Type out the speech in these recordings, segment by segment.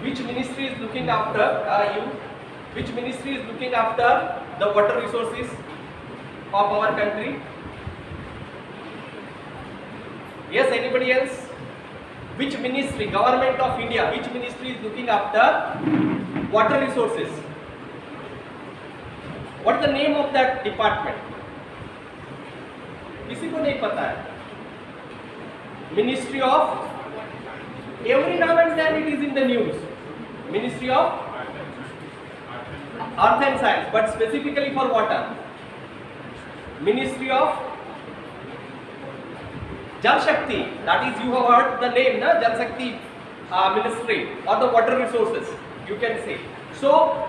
Which ministry is looking after Which ministry is looking after the water resources of our country? Yes, anybody else? Which ministry, government of India, which ministry is looking after water resources? What is the name of that department? किसी को नहीं पता है? Ministry of, every now and then it is in the news. Ministry of Earth and Science, but specifically for water. Ministry of Jal Shakti, that is, you have heard the name, na? Jal Shakti Ministry, or the water resources, you can say. So,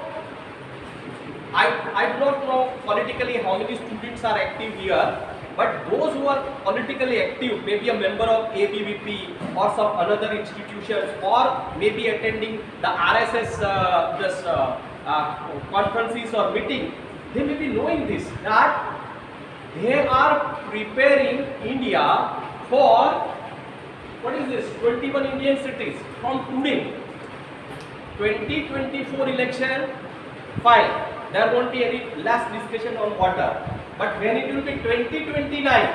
I do not know politically how many students are active here, but those who are politically active, maybe a member of ABVP or some another institutions, or maybe attending the RSS conferences or meeting, they may be knowing this, that they are preparing India for, what is this, 21 Indian cities from today. 2024 election, fine, there won't be any less discussion on water. But when it will be 2029,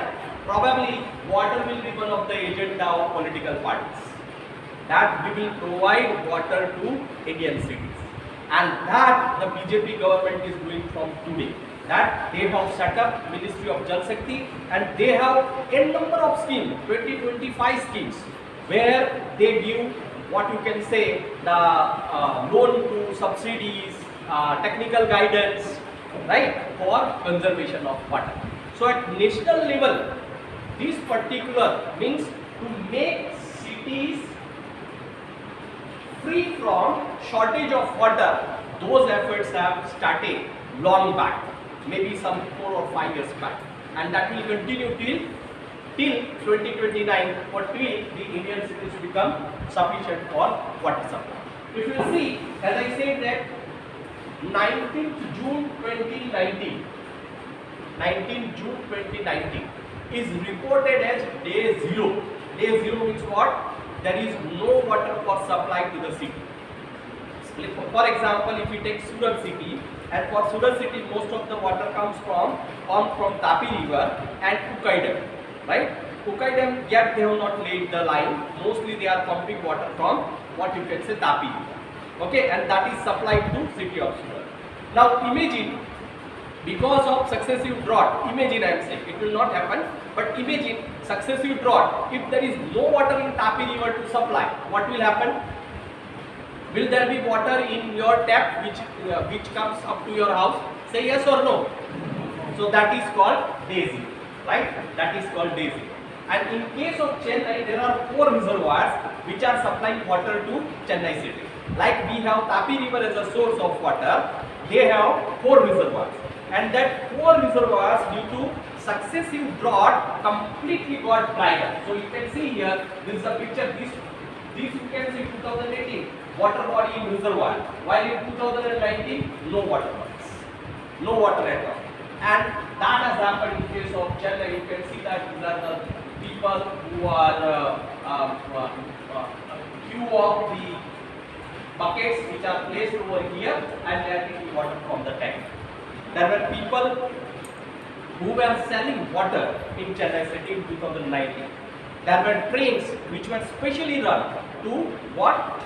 probably water will be one of the agenda of political parties. That we will provide water to Indian cities. And that the BJP government is doing from today. That they have set up Ministry of Jal Shakti, and they have a number of schemes, 20-25 schemes, where they give what you can say the loan to subsidies, technical guidance, right, for conservation of water. So at national level, this particular means to make cities free from shortage of water. Those efforts have started long back, maybe some 4 or 5 years back, and that will continue till 2029, or till the Indian cities become sufficient for water supply. If you see, as I said that 19th June 2019 is reported as day zero. Day zero means what? There is no water for supply to the city. For example, if we take Surat city, and for Surat city most of the water comes from Tapi river and Ukai dam, right? Ukai dam, yet they have not laid the line. Mostly they are pumping water from what you can say Tapi river. Okay, and that is supplied to city of Surat. Now imagine, because of successive drought, imagine I am saying, it will not happen, but imagine successive drought, if there is no water in Tapi river to supply, what will happen? Will there be water in your tap which comes up to your house? Say yes or no. So that is called daisy, right? That is called daisy. And in case of Chennai, there are 4 reservoirs which are supplying water to Chennai city. Like we have Tapi river as a source of water, they have 4 reservoirs. And that 4 reservoirs, due to successive drought, completely got dried up. So you can see here, this is a picture, this you can see 2018, water body in reservoir, while in 2019, no water bodies, no water at all. And that has happened in case of Chennai. You can see that these are the people who are queue of the buckets which are placed over here, and they are taking water from the tank. There were people who were selling water in Chennai city in 2019. There were trains which were specially run to what?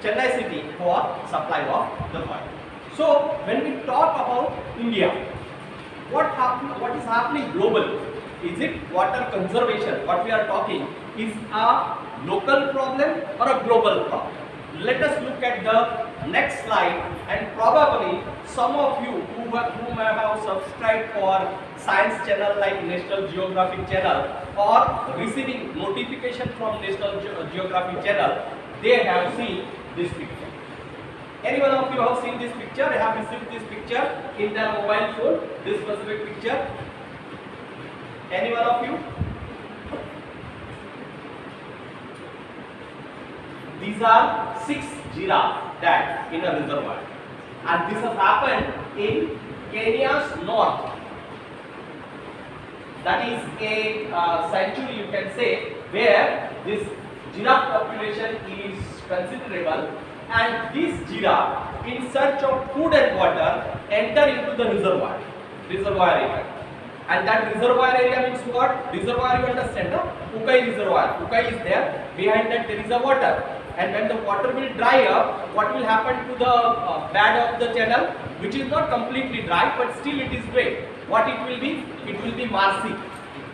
Chennai city for supply of the water. So when we talk about India, what is happening globally? Is it water conservation? What we are talking is a local problem or a global problem? Let us look at the next slide, and probably some of you who may have subscribed for science channel like National Geographic channel, or receiving notification from National Geographic channel, they have seen this picture. Any one of you have seen this picture? I have received this picture in their mobile phone, this specific picture. Any one of you? These are 6 giraffes dead in a reservoir, and this has happened in Kenya's north. That is a sanctuary, you can say, where this giraffe population is considerable, and this giraffe in search of food and water enter into the reservoir area. And that reservoir area means what? Reservoir, you understand, no? Ukai reservoir. Ukai is there. Behind that there is a water. And when the water will dry up, what will happen to the bed of the channel, which is not completely dry, but still it is wet. What it will be? It will be marshy.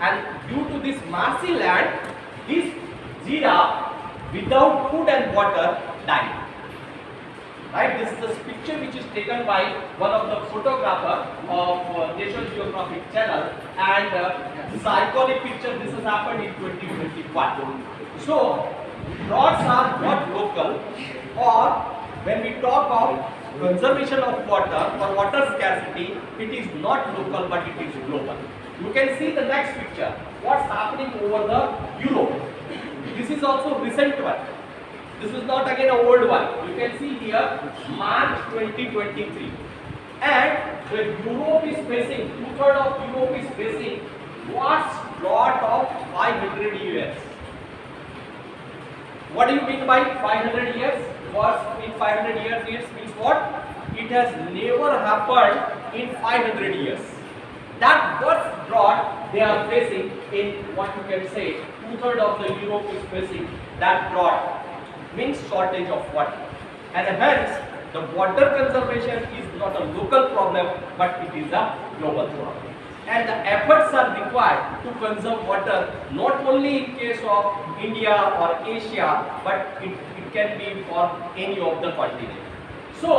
And due to this marshy land, this giraffe without food and water died. Right? This is the picture which is taken by one of the photographer of National Geographic Channel, and this is an iconic picture. This has happened in 2021. So droughts are not local, or when we talk of conservation of water or water scarcity, it is not local but it is global. You can see the next picture. What's happening over the Europe? This is also recent one. This is not again an old one. You can see here March 2023, and the Europe is facing, 2/3 of Europe is facing what's drought of 500 years. What do you mean by 500 years? What's in 500 years? It means what? It has never happened in 500 years. That worst drought they are facing in, what you can say, 2/3 of the Europe is facing that drought. Means shortage of water, and hence the water conservation is not a local problem but it is a global problem, and the efforts are required to conserve water not only in case of India or Asia, but it can be for any of the continent. So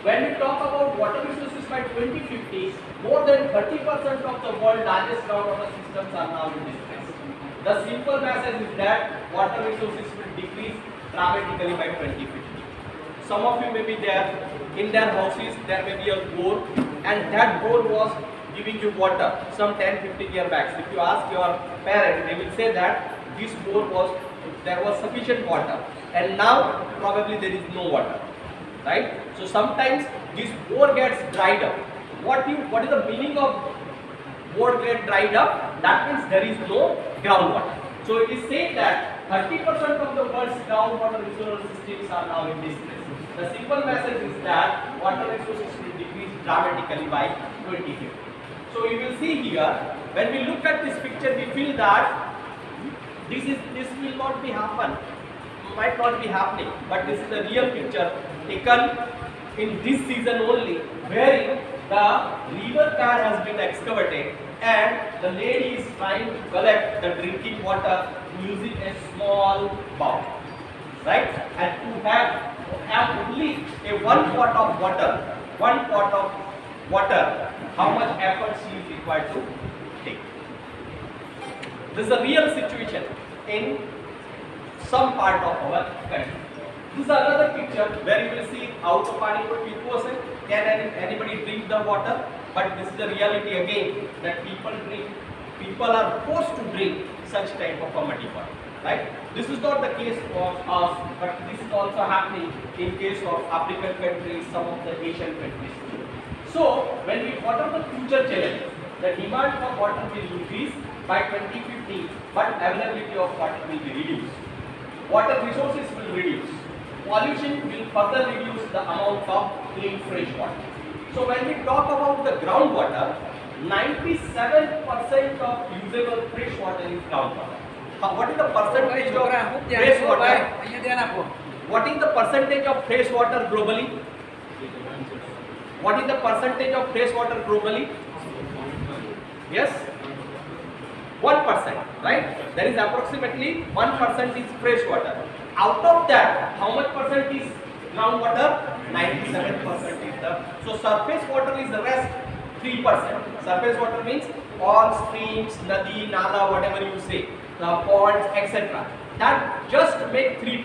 when we talk about water resources by 2050, more than 30% of the world's largest groundwater systems are now in distress. The simple message is that water resources will decrease dramatically by 2050. Some of you may be there, in their houses there may be a bore, and that bore was giving you water some 10-15 years back. If you ask your parents, they will say that this bore there was sufficient water, and now probably there is no water, right? So sometimes this bore gets dried up. What is the meaning of bore get dried up? That means there is no groundwater. So it is said that 30% of the world's groundwater resource systems are now in distress. The simple message is that water resources will decrease dramatically by 2050. So you will see here, when we look at this picture, we feel that this will not be might not be happening, but this is a real picture taken in this season only, wherein the river car has been excavated and the lady is trying to collect the drinking water using a small bowl, right? And to have only a one pot of water, how much effort she is required to take. This is a real situation in some part of our country. This is another picture where you will see how to can anybody drink the water? But this is the reality again, that people are forced to drink such type of a muddy water, right? This is not the case for us, but this is also happening in case of African countries, some of the Asian countries. So what are the future challenges? The demand for water will increase by 2050, but availability of water will be reduced. Water resources will reduce. Pollution will further reduce the amount of clean fresh water. So when we talk about the groundwater, 97% of usable fresh water is groundwater. What is the percentage of fresh water? What is the percentage of fresh water globally? What is the percentage of fresh water globally? Yes? 1%, right? There is approximately 1% is fresh water. Out of that, how much percent is groundwater? 97% is the. So surface water is the rest, 3%. Surface water means all streams, nadi, nala, whatever you say, ponds, etc. That just make 3%.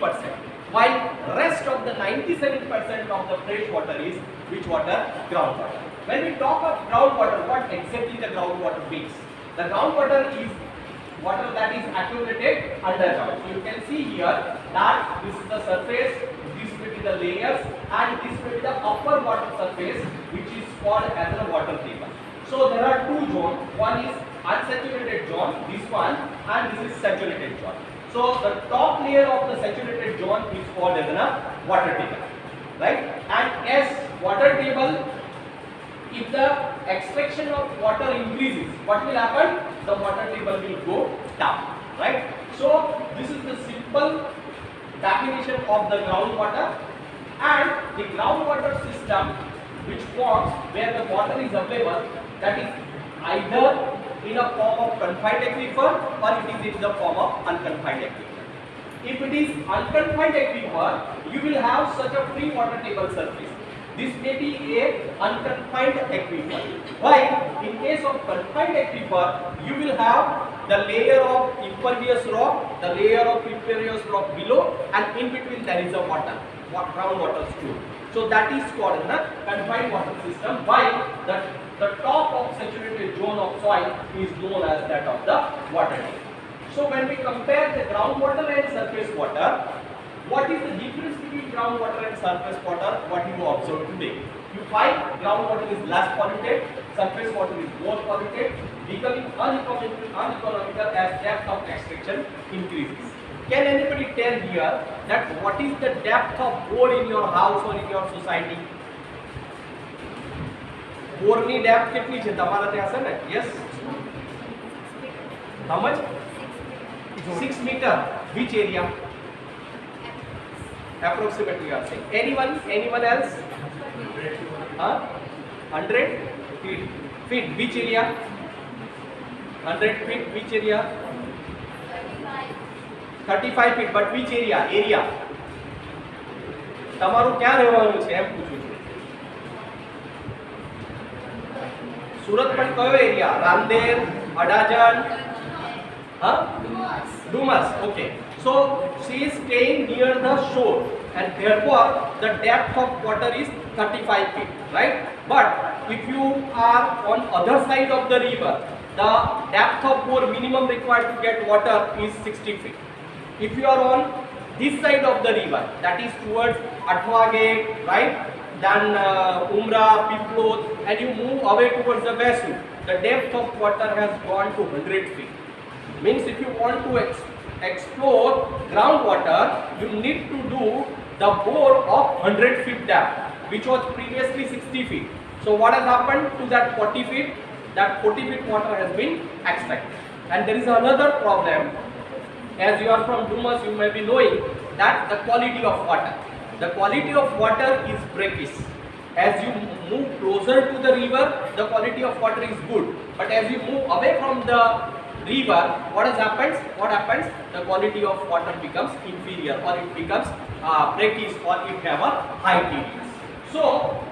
While rest of the 97% of the fresh water is which water? Groundwater. When we talk of groundwater, what exactly the groundwater means? The groundwater is water that is accumulated underground. So you can see here that this is the surface, this will be the layers, and this will be the upper water surface, which is called as the water table. So there are two zones. One is unsaturated zone, this one, and this is saturated zone. So the top layer of the saturated zone is called as a water table, right? And as water table, if the extraction of water increases, what will happen? The water table will go down, right? So this is the simple definition of the groundwater. And the groundwater system which forms where the water is available, that is either in a form of confined aquifer or it is in the form of unconfined aquifer. If it is unconfined aquifer, you will have such a free water table surface. This may be a unconfined aquifer. While in case of confined aquifer, you will have the layer of impervious rock, the layer of impervious rock below, and in between there is a water, groundwater stored. So that is called the confined water system, while the top of saturated zone of soil is known as that of the water table. So when we compare the groundwater and surface water, what is the difference between groundwater and surface water? What you observe today? You find groundwater is less polluted, surface water is more polluted, becoming uneconomical as depth of extraction increases. Can anybody tell here that what is the depth of bore in your house or in your society? Bore ની depth કેટલી છે તમારા ત્યાં હશે ને? Yes. How much? 6 meter. Which area? Approximately you are saying. Anyone else? 100 feet. Which area? 100 feet. Which area? 35 feet. But which area? તમારું ક્યાં રહેવાનું છે એમ પૂછું છું. સુરત પણ કયો area? Rander, Adajan, Dumas. Okay. So she is staying near the shore, and therefore the depth of water is 35 feet, right? But if you are on other side of the river, the depth of bore minimum required to get water is 60 feet. If you are on this side of the river, that is towards Athwa Gate, right? Then Umra, Piplot, and you move away towards the west, the depth of water has gone to 100 feet. Means if you want to explore groundwater, you need to do the bore of 100 feet depth, which was previously 60 feet. So what has happened to that 40 feet? That 40 feet water has been extracted. And there is another problem. As you are from Dumas, you may be knowing that the quality of water. The quality of water is brackish. As you move closer to the river, the quality of water is good. But as you move away from the river, what happens? The quality of water becomes inferior, or it becomes brackish, or it have a high TDS. So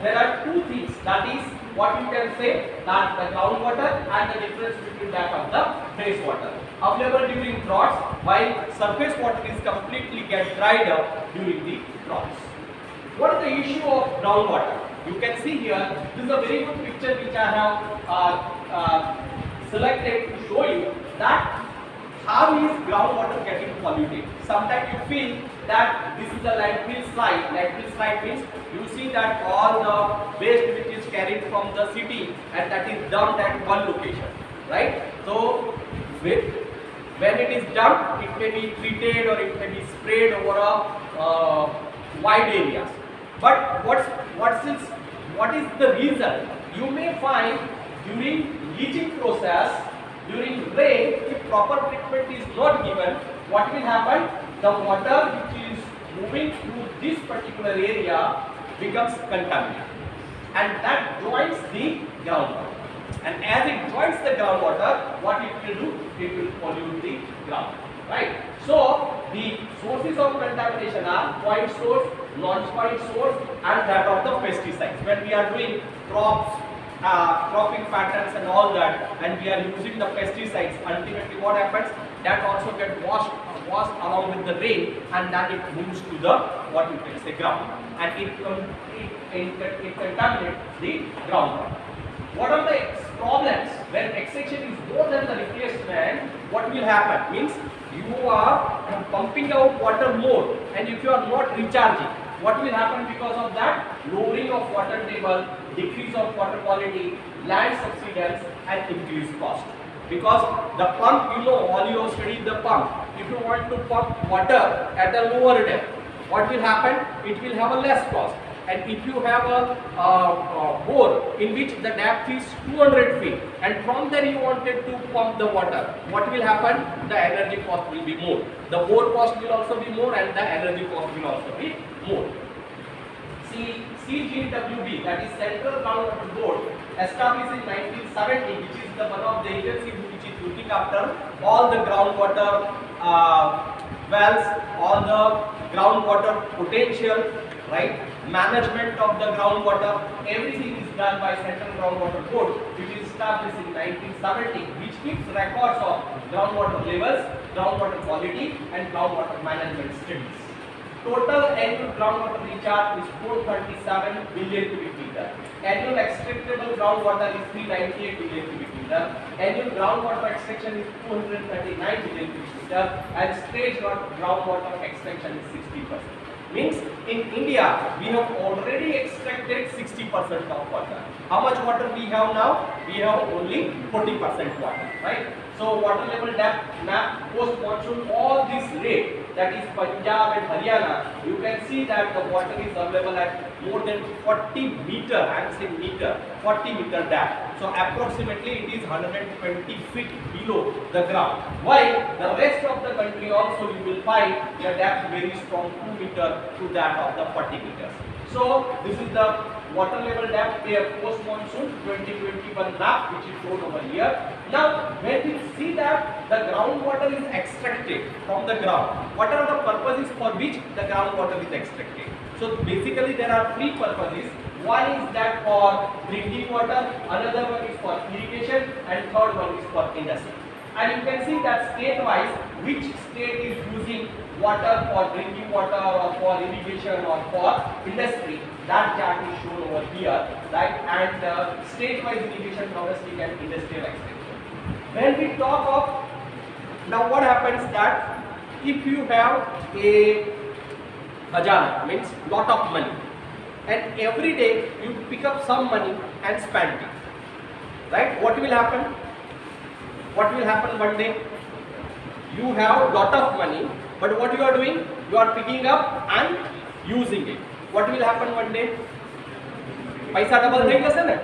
there are two things, that is what you can say, that the groundwater and the difference between that of the fresh water available during droughts, while surface water is completely get dried up during the droughts. What is the issue of groundwater? You can see here, this is a very good picture which I have selected to show you that how is groundwater getting polluted. Sometimes you feel that this is a landfill slide. Landfill slide means you see that all the waste which is carried from the city and that is dumped at one location, right? So when it is dumped, it may be treated or it may be sprayed over a wide areas. But what is the reason? You may find during leaching process, during rain, if proper treatment is not given, what will happen? The water which is moving through this particular area becomes contaminated, and that joins the groundwater. And as it joins the groundwater, what it will do? It will pollute the ground, right? So the sources of contamination are point source, non-point source, and that of the pesticides. When we are doing cropping patterns and all that, and we are using the pesticides, ultimately what happens? That also gets washed along with the rain, and then it moves to the what you can say ground, and it contaminates the groundwater. What are the problems when extraction is more than the replacement? What will happen? Means you are pumping out water more, and if you are not recharging, what will happen because of that? Lowering of water table, decrease of water quality, land subsidence, and increased cost. because the pump, you know, all you have studied the pump. If you want to pump water at a lower depth, what will happen? It will have a less cost. And if you have a bore in which the depth is 200 feet and from there you wanted to pump the water, what will happen? The energy cost will be more. The bore cost will also be more and the energy cost will also be more. CGWB, that is Central Groundwater Board, established in 1970, which is the one of the agencies which is looking after all the groundwater wells, all the groundwater potential, right? Management of the groundwater, everything is done by Central Groundwater Board, which is established in 1970, which keeps records of groundwater levels, groundwater quality, and groundwater management studies. Total annual groundwater recharge is 437 billion cubic meter. Annual extractable groundwater is 398 billion cubic meter. Annual groundwater extraction is 239 billion cubic meter, and stage groundwater extraction is 60%. Means in India we have already extracted 60% of water. How much water we have now? We have only 40% water, right? So water level depth map post monsoon, all this rate, that is Punjab and Haryana, you can see that the water is available at more than 40 meter, I am saying meter, 40 meter depth. So approximately it is 120 feet below the ground. While the rest of the country also you will find the depth varies from 2 meter to that of the 40 meters. So this is the water level depth there post monsoon 2021 map which is shown over here. Now when we see that the groundwater is extracted from the ground, what are the purposes for which the groundwater is extracted? So basically there are three purposes. One is that for drinking water, another one is for irrigation, and third one is for industry. And you can see that state-wise, which state is using water for drinking water or for irrigation or for industry. That chart is shown over here, right? And state-wise irrigation, domestic and industrial extension. When we talk of, now what happens that if you have a khazana, means lot of money, and every day you pick up some money and spend it, right? What will happen? What will happen one day? You have lot of money, but what you are doing? You are picking up and using it. What will happen one day? Paisa double thing is it?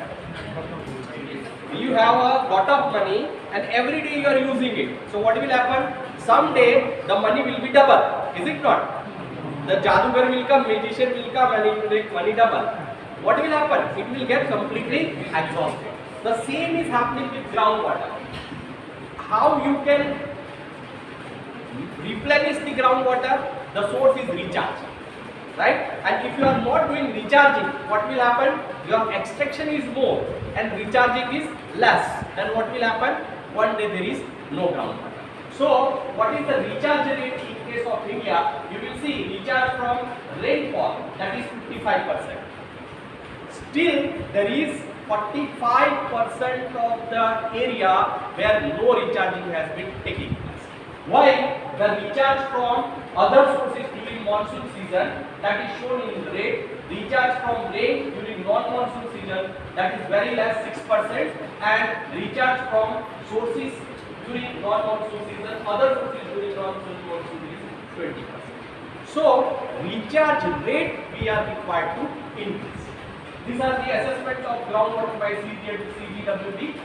You have a lot of money and every day you are using it. So what will happen? Someday the money will be double. Is it not? The jadugar will come, magician will come and it will make money double. What will happen? It will get completely exhausted. The same is happening with groundwater. How you can replenish the groundwater? The source is recharge, right? And if you are not doing recharging, what will happen? Your extraction is more and recharging is less. Then what will happen? One day there is no groundwater. So what is the recharge rate in case of India? You will see recharge from rainfall, that is 55%. Still there is 45% of the area where no recharging has been taking place. While the recharge from other sources during monsoon season, that is shown in red, recharge from rain during non-monsoon season, that is very less, 6%, and recharge from sources during non-monsoon season, other sources during non-monsoon season is 20%. So recharge rate we are required to increase. These are the assessments of groundwater by CGWB,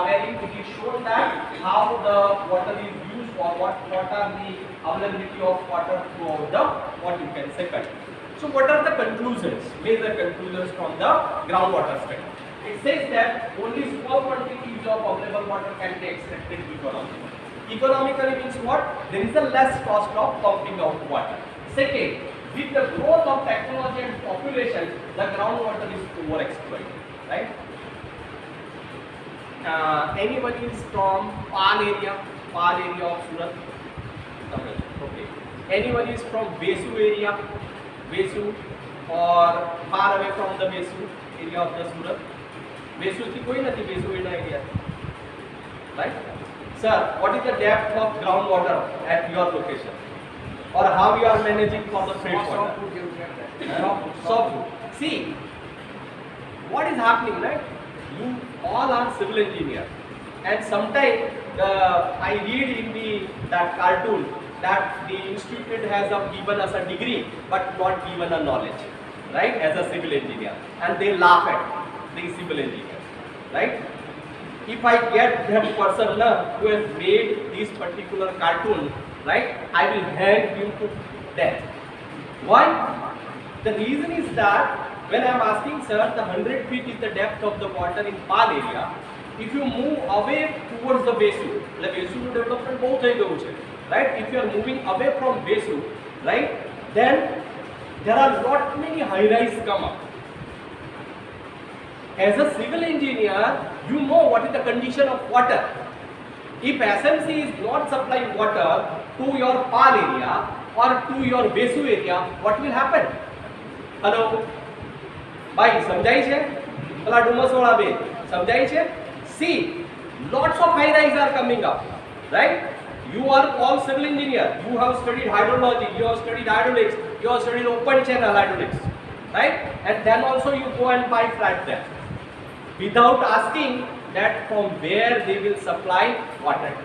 wherein it is shown that how the water is used or what are the availability of water throughout the, what you can say, country. So what are the conclusions, major conclusions from the groundwater study? It says that only small quantities of available water can be extracted economically. Economically means what? There is a less cost of pumping out water. Second, with the growth of technology and population, the groundwater is overexploited, right? Anyone is from Pal area of Surat? Okay. Anyone is from Besu area? Besu or far away from the Besu area of the Surat? Besu ki koi nahi, Besu area, right? Sir, what is the depth of groundwater at your location? Or how you are managing for the fresh water? Soft. See, what is happening, right? You all are civil engineers, and sometimes I read in that cartoon that the institute has given us a degree but not given a knowledge, right, as a civil engineer, and they laugh at the civil engineer, right? If I get that person who has made this particular cartoon, right, I will hang him to death. Why? The reason is that when I am asking, sir, the 100 feet is the depth of the water in Pal area. If you move away towards the Vesu, like Vesu development both hai, right? If you are moving away from Vesu, right, then there are not many high-rise come up. As a civil engineer, you know what is the condition of water. If SMC is not supplying water to your Pal area or to your Vesu area, what will happen? Hello? Bhai, samjhai che? Pala Dumas wala be, samjhai che? See, lots of high-rise are coming up, right? You are all civil engineer. You have studied hydrology, you have studied hydraulics, you have studied open channel hydraulics, right? And then also you go and buy flat there, without asking that from where they will supply water.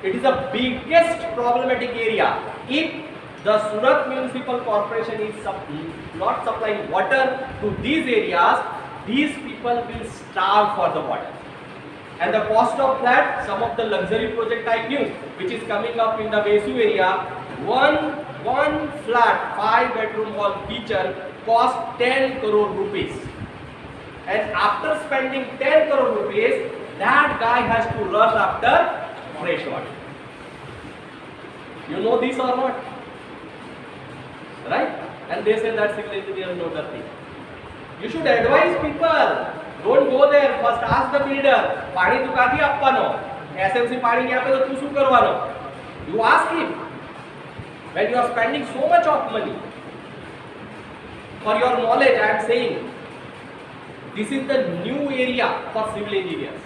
It is the biggest problematic area. If the Surat Municipal Corporation is not supplying water to these areas, these people will starve for the water. And the cost of that, some of the luxury project I knew, which is coming up in the Vesu area, one flat 5-bedroom hall kitchen cost 10 crore rupees. And after spending 10 crore rupees, that guy has to rush after fresh water. You know this or not? Right? And they say that civil engineers know nothing. You should advise people. Don't go there. First ask the builder. Pani tu kathi appano. SMC pani nahi ape to tu shu karwano. You ask him. When you are spending so much of money, for your knowledge, I am saying, this is the new area for civil engineers.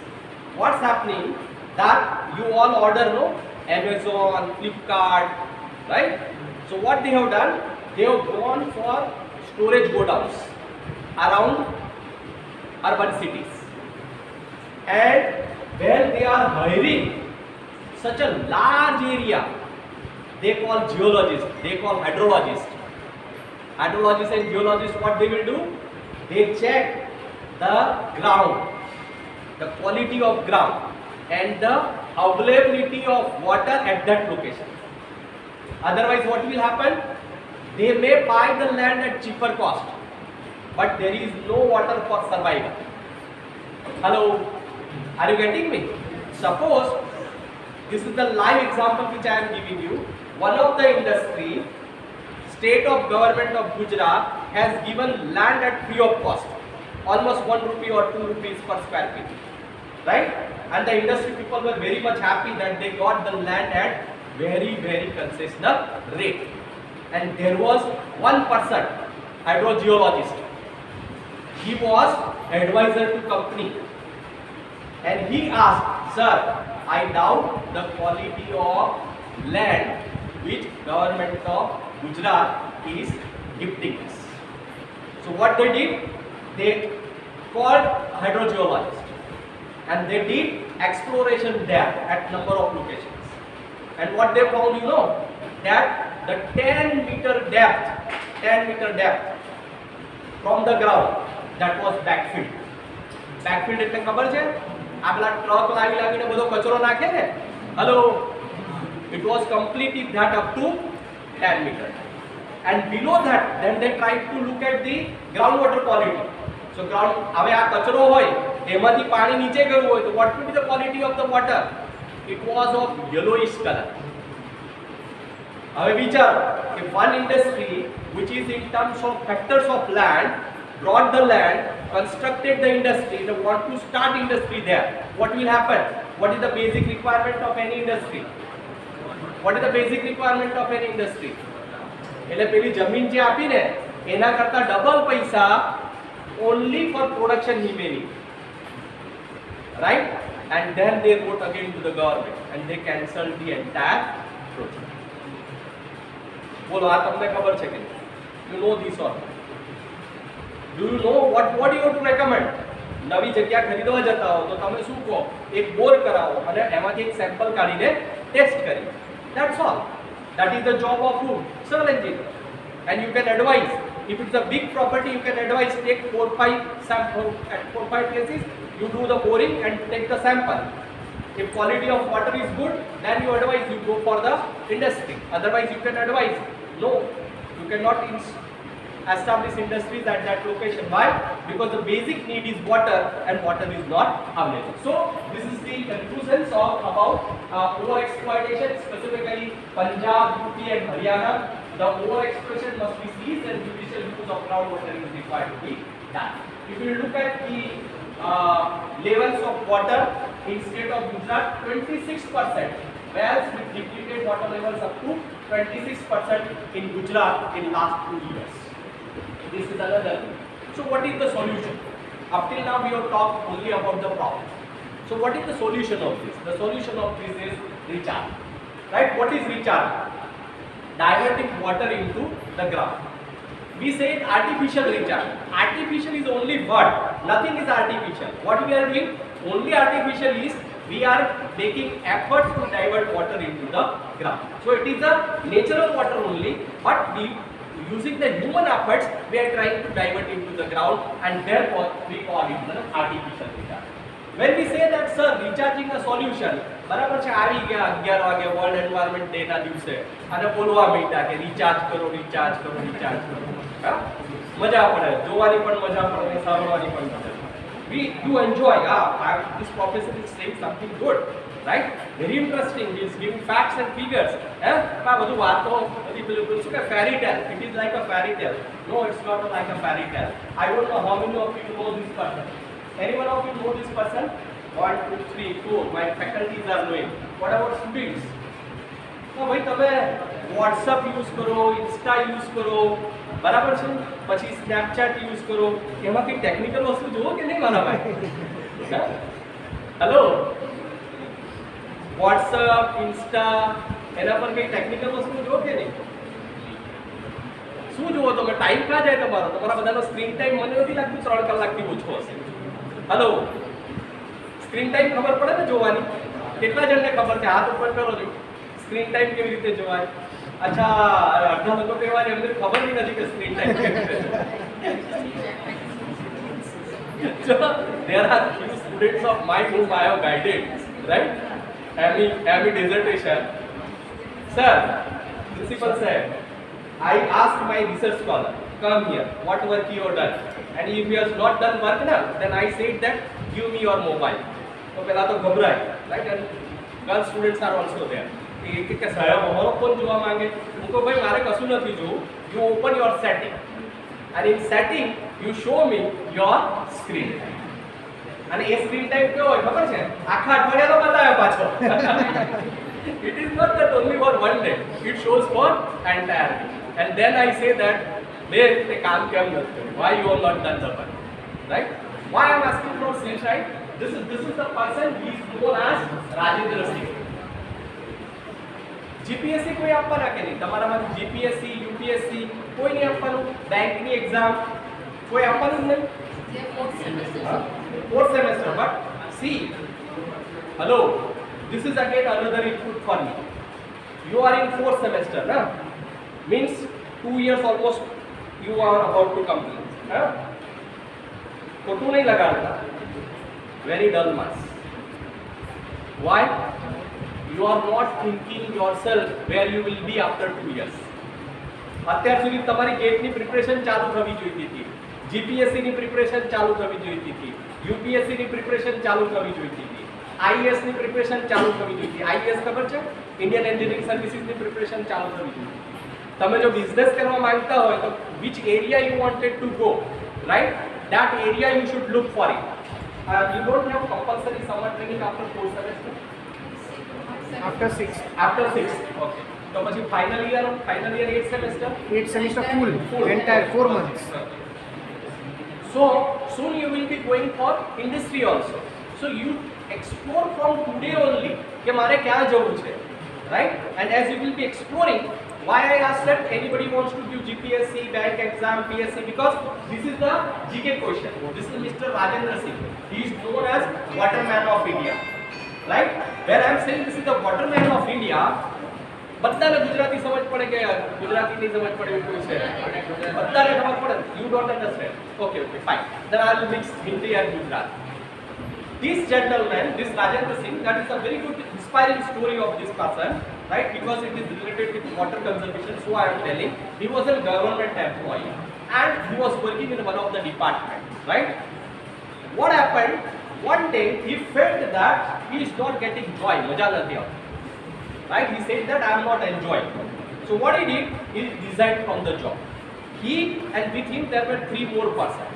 What's happening? That you all order, no? Amazon, Flipkart, right? So what they have done? They have gone for storage godowns around urban cities. And when they are hiring such a large area, they call geologists, they call hydrologists. Hydrologists and geologists, what they will do? They check the ground, the quality of ground and the availability of water at that location. Otherwise, what will happen? They may buy the land at cheaper cost, but there is no water for survival. Hello, are you getting me? Suppose, this is the live example which I am giving you. One of the industry, state of government of Gujarat has given land at free of cost, almost 1 rupee or 2 rupees per square feet, right? And the industry people were very much happy that they got the land at very concessional rate. And there was one person, hydrogeologist. He was advisor to company, and he asked, sir, I doubt the quality of land which government of Gujarat is gifting us. So what they did, they called hydrogeologist and they did exploration there at number of locations. And what they found, you know, that the 10 meter depth from the ground, that was backfilled. Backfilled એટલે ખબર છે? આ પેલા truck લાવીને બધો કચરો નાખે ને. Hello. It was completely that up to 10 meter. And below that, then they tried to look at the groundwater quality. So હવે આ કચરો હોય, એમાંથી પાણી નીચે ગયું હોય, તો what will be the quality of the water? It was of yellowish color. હવે વિચારો કે one industry which is in terms of hectares of land brought the land, constructed the industry, they want to start industry there. What will happen? What is the basic requirement of any industry? What is the basic requirement of any industry? એટલે પેલી જમીન જે આપી ને એના કરતા double પૈસા only for production he may need, right? And then they wrote again to the government and they cancelled the entire project. બોલો આ તમને ખબર છે કે you know this or not? Do you know what do you have to recommend? નવી જગ્યા ખરીદવા જતા હો તો તમે શું કહો, એક બોર કરાવો અને એમાંથી એક સેમ્પલ કાઢીને ટેસ્ટ કરી. That's all. That is the job of who? Civil engineer. And you can advise. If it's a big property, you can advise, take 4-5 sample at 4-5 places. You do the boring and take the sample. If quality of water is good, then you advise you go for the industry. Otherwise, you can advise no, you cannot establish industries at that location. Why? Because the basic need is water, and water is not available. So this is the conclusions of about over-exploitation, specifically Punjab, UP and Haryana. The over-exploitation must be ceased and judicial use of groundwater is required to be done. If you look at the levels of water in state of Gujarat, 26%, whereas with depleted water levels up to 26% in Gujarat in last 2 years. This is another thing. So what is the solution? Up till now we have talked only about the problem. So what is the solution of this? The solution of this is recharge. Right? What is recharge? Diverting water into the ground. We say artificial recharge. Artificial is only word. Nothing is artificial. What we are doing? Only artificial is we are making efforts to divert water into the ground. So it is a natural water only, but we using the human efforts we are trying to divert into the ground, and therefore we call it the artificial recharge. When we say that sir recharging a solution, બરાબર છે, આવી ગયા 11 વાગે world environment day ના દિવસે અને બોલવા માંડ્યા કે રિચાર્જ કરો રિચાર્જ કરો રિચાર્જ કરો, હા મજા પડે, જોવાની પણ મજા પડે, સાંભળવાની પણ મજા. We do enjoy. This professor is saying something good, right? Very interesting. He is giving facts and figures. બધું વાતો બધી બિલકુલ શું કે fairy tale. It is like a fairy tale. No, it's not like a fairy tale. I don't know how many of you know this person. Anyone of you know this person? 1, 2, 3, 4. My faculties are knowing. What about students? તો ભાઈ તમે WhatsApp use કરો, Insta use કરો, બરાબર છે, પછી Snapchat use કરો, એમાં કંઈ ટેકનિકલ વસ્તુ જુઓ કે નહીં મારા ભાઈ? હેલો, WhatsApp, Insta, એના પર કંઈ ટેકનિકલ વસ્તુ જુઓ કે નહીં? શું જુઓ તમે? ટાઈમ ક્યાં જાય તમારો? તમારા બધાનો સ્ક્રીન ટાઈમ મને નથી લાગતું 3 કલાકથી ઓછો હશે. હેલો, સ્ક્રીન ટાઈમ ખબર પડે ને જોવાની? કેટલા જણને ખબર છે? હાથ ઉપર કરો છો. સ્ક્રીન ટાઈમ કેવી રીતે જોવાય? अच्छा, अर्धा लोगों के बारे में खबर ही नहीं कि screen time so there are few students of mine whom I have guided, right? ME dissertation. Sir, principal said, I asked my research scholar, come here, what work you have done? And if he has not done work now, then I said that give me your mobile. So पहला तो घबराए, right? And girl students are also there. કે સાહેબ અમારો phone જોવા માંગે. હું કહું ભાઈ મારે કશું નથી જોવું. You open your setting and in setting you show me your screen time. અને એ સ્ક્રીન ટાઈમ કેવો હોય ખબર છે? આખા અઠવાડિયાનો બતાવે પાછો. It is not that only for one day. It shows for entire day. And then I say that there તે કામ કેમ નથી કર્યું? Why you have not done the work? Right? Why I am asking for this, right? This is the person he is known as Rajendra Singh. GPSC કોઈ આપવાના કે નહીં? તમારામાંથી જીપીએસસી, યુપીએસસી કોઈ નહીં આપવાનું? બેંકની એક્ઝામ કોઈ આપવાનું જ નહીં? Fourth semester, but see, hello, this is again another input for me. You are in 4th semester, na? Means 2 years almost you are about to complete. ખોટું નહીં લગાડતા. Very dull marks. Why? You are not thinking yourself where you will be after 2 years. અત્યાર સુધી તમારી ગેટની preparation ચાલુ થવી જોઈતી હતી, જીપીએસસીની preparation ચાલુ થવી જોઈતી હતી, યુપીએસસીની પ્રિપરેશન ચાલુ થવી જોઈતી હતી, આઈએએસની પ્રિપરેશન ચાલુ થવી જોઈતી. આઈએએસ ખબર છે? ઇન્ડિયન એન્જિનિયરિંગ સર્વિસીસની પ્રિપરેશન ચાલુ થવી જોઈતી. તમે જો બિઝનેસ કરવા માંગતા હોય તો which area you wanted to go, right? That area you should look for it. You don't have compulsory summer training after 4 semester. After 6th. After 6th, okay. So પછી final year 8th semester. 8th semester full entire 4 months. So soon you will be going for industry also. So you explore from today only કે મારે ક્યાં જવું છે, right? And as you will be exploring, Why I asked that? Anybody wants to give GPSC, bank exam, PSC? Because this is the GK question. This is Mr. Rajendra Singh. He is known as Waterman of India. Right? When I am saying this is the Waterman of India, બધાને ગુજરાતી સમજ પડે કે ગુજરાતી ની સમજ પડે એવું કોઈ છે બધાને ખબર પડે you don't understand okay fine then I will mix Hindi and Gujarati. This gentleman, this Rajendra Singh, that is a very good inspiring story of this person, right? Because it is related with water conservation, so I am telling. He was a government employee and he was working in one of the departments, right? What happened? One day he felt that he is not getting joy, maja nathi aati. Right? He said that I am not enjoying. So what he did, he resigned from the job. He and with him there were 3 more persons.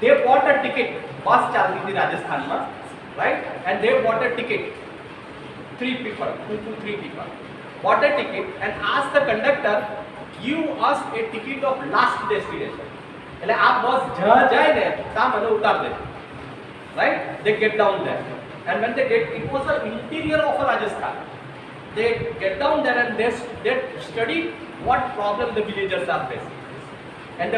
They bought a ticket. Bus chalti thi Rajasthan ma, right? And they bought a ticket. 3 people, 2 to 3 people bought a ticket and asked the conductor, give us a ticket of last destination. એટલે આ બસ જ્યાં જાય ને ત્યાં મને ઉતાર દે. Right? They get down there. And when they get, it was the interior of Rajasthan. They get down there and they study what problem the villagers are facing. And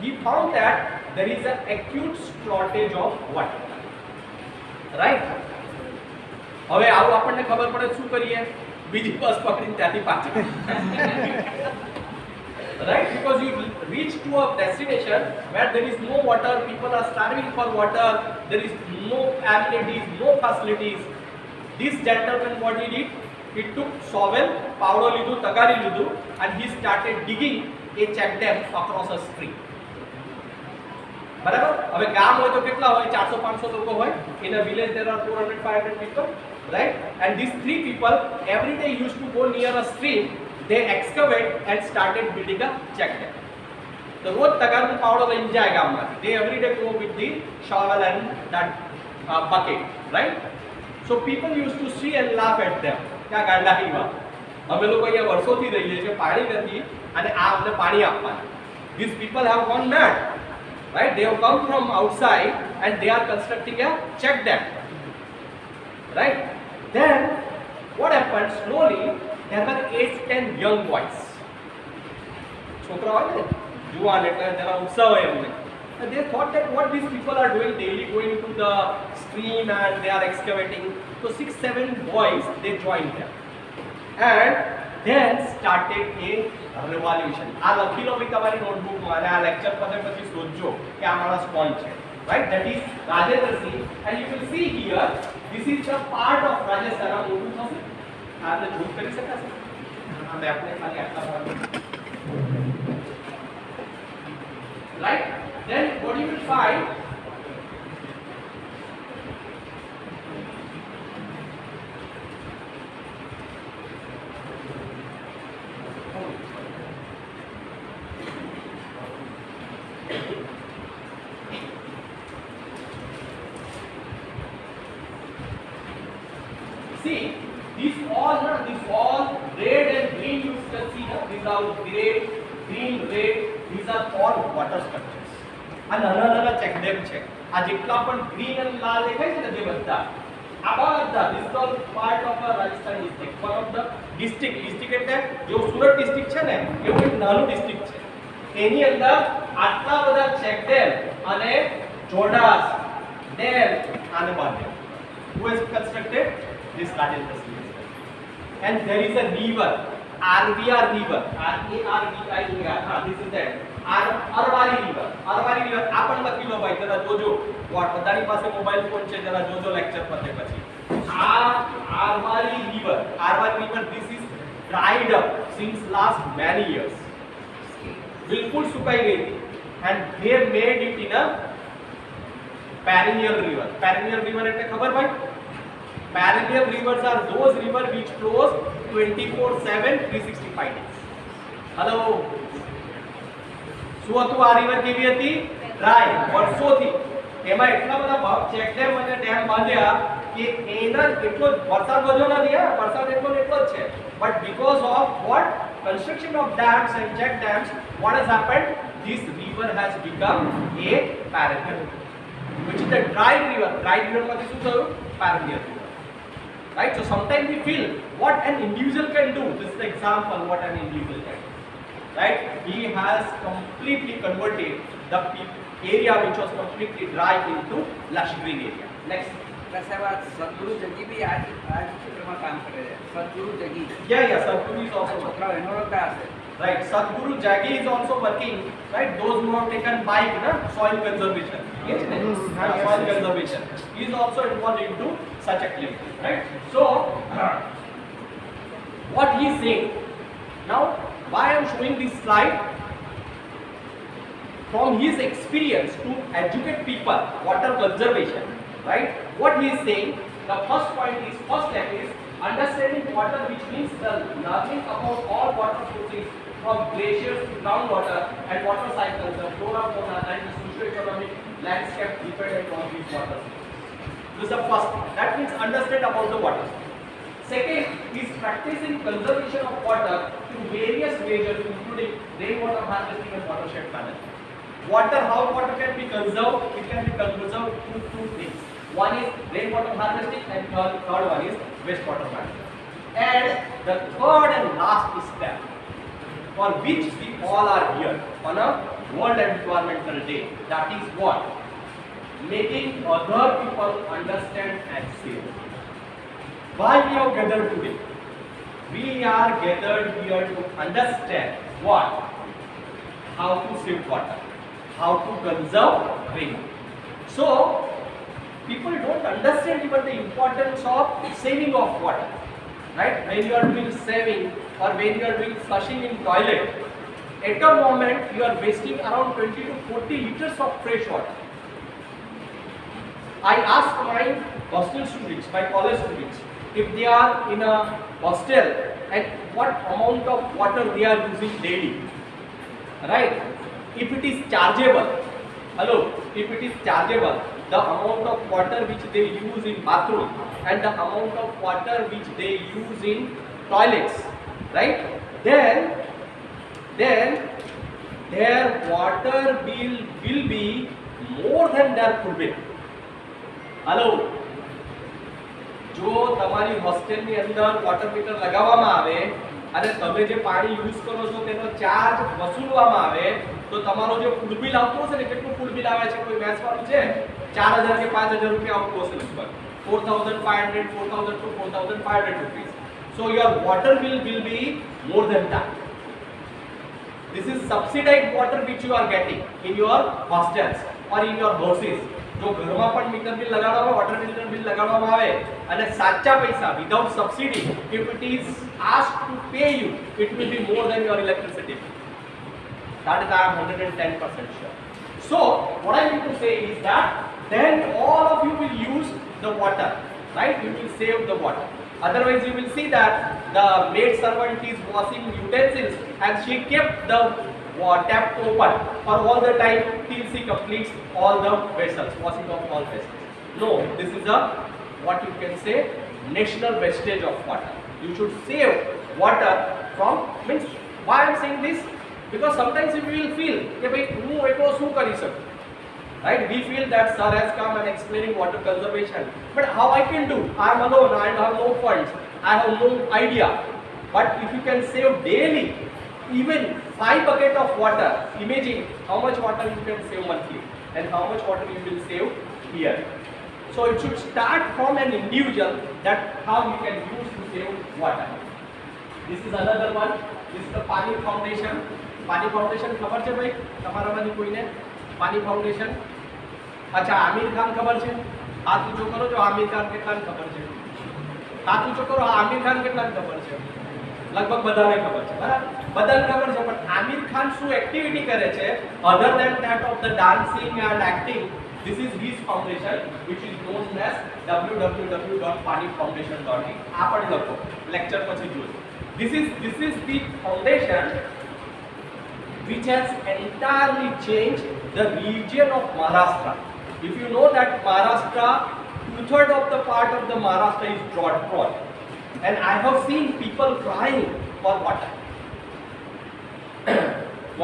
he found that there is an acute shortage of water. Right? હવે આવું આપણને ખબર પડે શું કરીએ બીજી બસ પકડીને ત્યાંથી પાછી right? Because you reach to a destination where there is no water, people are starving for water, there is no amenities, no facilities. This gentleman, what he did, he took shovel, powder lidu, tagari lidu, and he started digging a check dam across a stream. બરાબર હવે ગામ હોય તો કેટલા હોય 400-500 લોકો હોય in a village there are 400-500 people, right? And these 3 people every day used to go near a stream. They excavate and started building a check dam. The road tagarnu powder લઈને જાય ગામમાંથી. They every day go with the shovel and that bucket, right? So people used to see and laugh at them. क्या ગાંડા હીવા અમે લોકો અહીંયા વર્ષોથી રહીએ છીએ પાણી નથી અને આ અમને પાણી આપવાના. These people have gone mad, right? They have come from outside and they are constructing a check dam, right? Then what happened? Slowly there were 8-10 young boys. છોકરા હોય ને જુવાન એટલે જરા ઉત્સાહ હોય એમને. And they thought that what these people are doing daily, going to the stream and they are excavating. So 6-7 boys, they joined them and then started a revolution. આ લખી લો ભાઈ તમારી નોટબુકમાં અને આ લેક્ચર પછી શોધજો કે આ માણસ કોણ છે, right? That is Rajendra Singh, and you will see here this is the part of Rajasthan. આ મોટું થશે આપણે ઝૂમ કરી શકાશે આ મેપને ખાલી આટલા ભાગ, right? Then what you will find, see these all red and green you can see now, these are red, green, red, these are all water structures. આ નાના નાના ચેક ડેમ છે આ જેટલા પણ ગ્રીન અને લાલ દેખાય છે ને જે બધા આ બધા this is all part of a Rajasthan district, one of the district એટલે જો સુરત ડિસ્ટ્રિક્ટ છે ને એવું એક નાનું ડિસ્ટ્રિક્ટ છે એની અંદર આટલા બધા ચેક ડેમ અને જોડાસ ડેમ આને બાંધે. Who has constructed this Rajendra Singh? And there is a river, RVR river, RARVIR, this is that અરવારી river આ પણ લખી લો ભાઈ જરા જોજો બધાની પાસે મોબાઈલ ફોન છે જરા જોજો લેક્ચર પતે પછી. આ અરવારી river this is dried up since last many years, बिल्कुल સુકાઈ ગઈ હતી and they made it in a perennial river. Perennial river એટલે ખબર ભાઈ? Perennial rivers are those rivers which flows 24/7 365 days. hello શું હતું આ રિવર કેવી હતી? ડ્રાય વર્ષોથી. એમાં એટલા બધા ચેક ડેમ અને ડેમ બાંધ્યા કે એના એટલો વરસાદ વધ્યો નથી. વરસાદ એટલો જ છે but because of what construction of dams and check dams, what has happened? This river has become a perennial, which is a dry river. Dry river માંથી શું થયું? Perennial river. right? So sometimes we feel what an individual can do. This is the example what an individual can do, right? He has completely converted the area which was completely dry into lush green area. Next. સાહેબ આ સદગુરુ જગી બી આ ક્ષેત્રમાં કામ કરે છે. સદગુરુ જગી Yeah, Sadhguru is also working. છોકરાઓ એનો રખતા હશે. Right, Sadhguru Jagi is also working, right? Those who have taken bike, na, soil conservation, yes, soil conservation. He is also involved into such activity, right? So, what he is saying now, why I am showing this slide? From his experience to educate people water conservation, right? What he is saying, the first point is, first step is understanding water, which means the learning about all water sources from glaciers to groundwater and water cycles, the flora, fauna and the socio-economic landscape dependent on these water sources. This is the first thing. That means understand about the water. Second is practicing conservation of water through various measures including rainwater harvesting and watershed management. Water, how water can be conserved? It can be conserved through two things. One is rainwater harvesting and third one is wastewater management. And the third and last step for which we all are here on a World Environmental Day, that is what? Making other people understand and save. Why we have gathered today? We are gathered here to understand what? How to save water, how to conserve rain. So, people don't understand even the importance of saving of water, right? When you are doing saving or when you are doing flushing in toilet, at a moment you are wasting around 20 to 40 liters of fresh water. I asked my hostel students, my college students, if they are in a hostel and what amount of water they are using daily, right? If it is chargeable, hello, if it is chargeable, the amount of water which they use in bathroom and the amount of water which they use in toilets, right? Then their water bill will be more than their food bill. Hello, જો તમારી હોસ્ટેલની અંદર water metre લગાવવામાં આવે અને તમે જે પાણી use કરો છો તેનો ચાર્જ વસૂલવામાં આવે તો તમારો જે ફૂડ બિલ આવતો હશે ને કેટલું ફૂડ બિલ આવે છે કોઈ મેથ્સ વાળું છે 4000 કે 5000 રૂપિયા આવતું હશે લગભગ 4500 4000 to 4500 rupees. So your water bill will be more than that. This is subsidized water which you are getting in your hostels or in your houses. જો ઘરમાં પણ મીટર બિલ લગાડવામાં વોટર મીટર બિલ લગાડવામાં આવે અને સાચા પૈસા without subsidy if it is asked to pay you, it will be more than your electricity bill. That is I am 110% sure. So what I mean to say is that then all of you will use the water, right? You will save the water. Otherwise you will see that the maid servant is washing utensils and she kept the tap open for all the time till she completes all the vessels, washing of all vessels. No, this is a what you can say national wastage of water. You should save water from, means why I am saying this, because sometimes you will feel કે ભાઈ હું એકલો શું કરી શકું, right? We feel that sir has come and explaining water conservation, but how I can do? I am alone, I have no funds, I have no idea. But if you can save daily even 5 buckets of water, imagine how much water you can save monthly and how much water you will save here. So it should start from an individual, that how you can use to save water. This is another one. This is the Pani Foundation. Pani Foundation ખબર છે ભાઈ તમારામાંથી કોઈને? Pani Foundation. અચ્છા, આમિર ખાન ખબર છે? હાથ ઊંચો કરો જો આમિર ખાન કેટલાને ખબર છે. હાથ ઊંચો કરો, આમિર ખાન કેટલાને ખબર છે? લગભગ બધાને ખબર છે, બરાબર? બધાને ખબર છે, પણ આમિર ખાન શું એક્ટિવિટી કરે છે other than that of the dancing and acting? This is his foundation which is known as www.panifoundation.in. આ પણ લખો, લેક્ચર પછી જોજો. This is the foundation which has entirely changed the region of Maharashtra. If you know that Maharashtra, 2/3 of the part of the Maharashtra is drought prone, and I have seen people crying for water.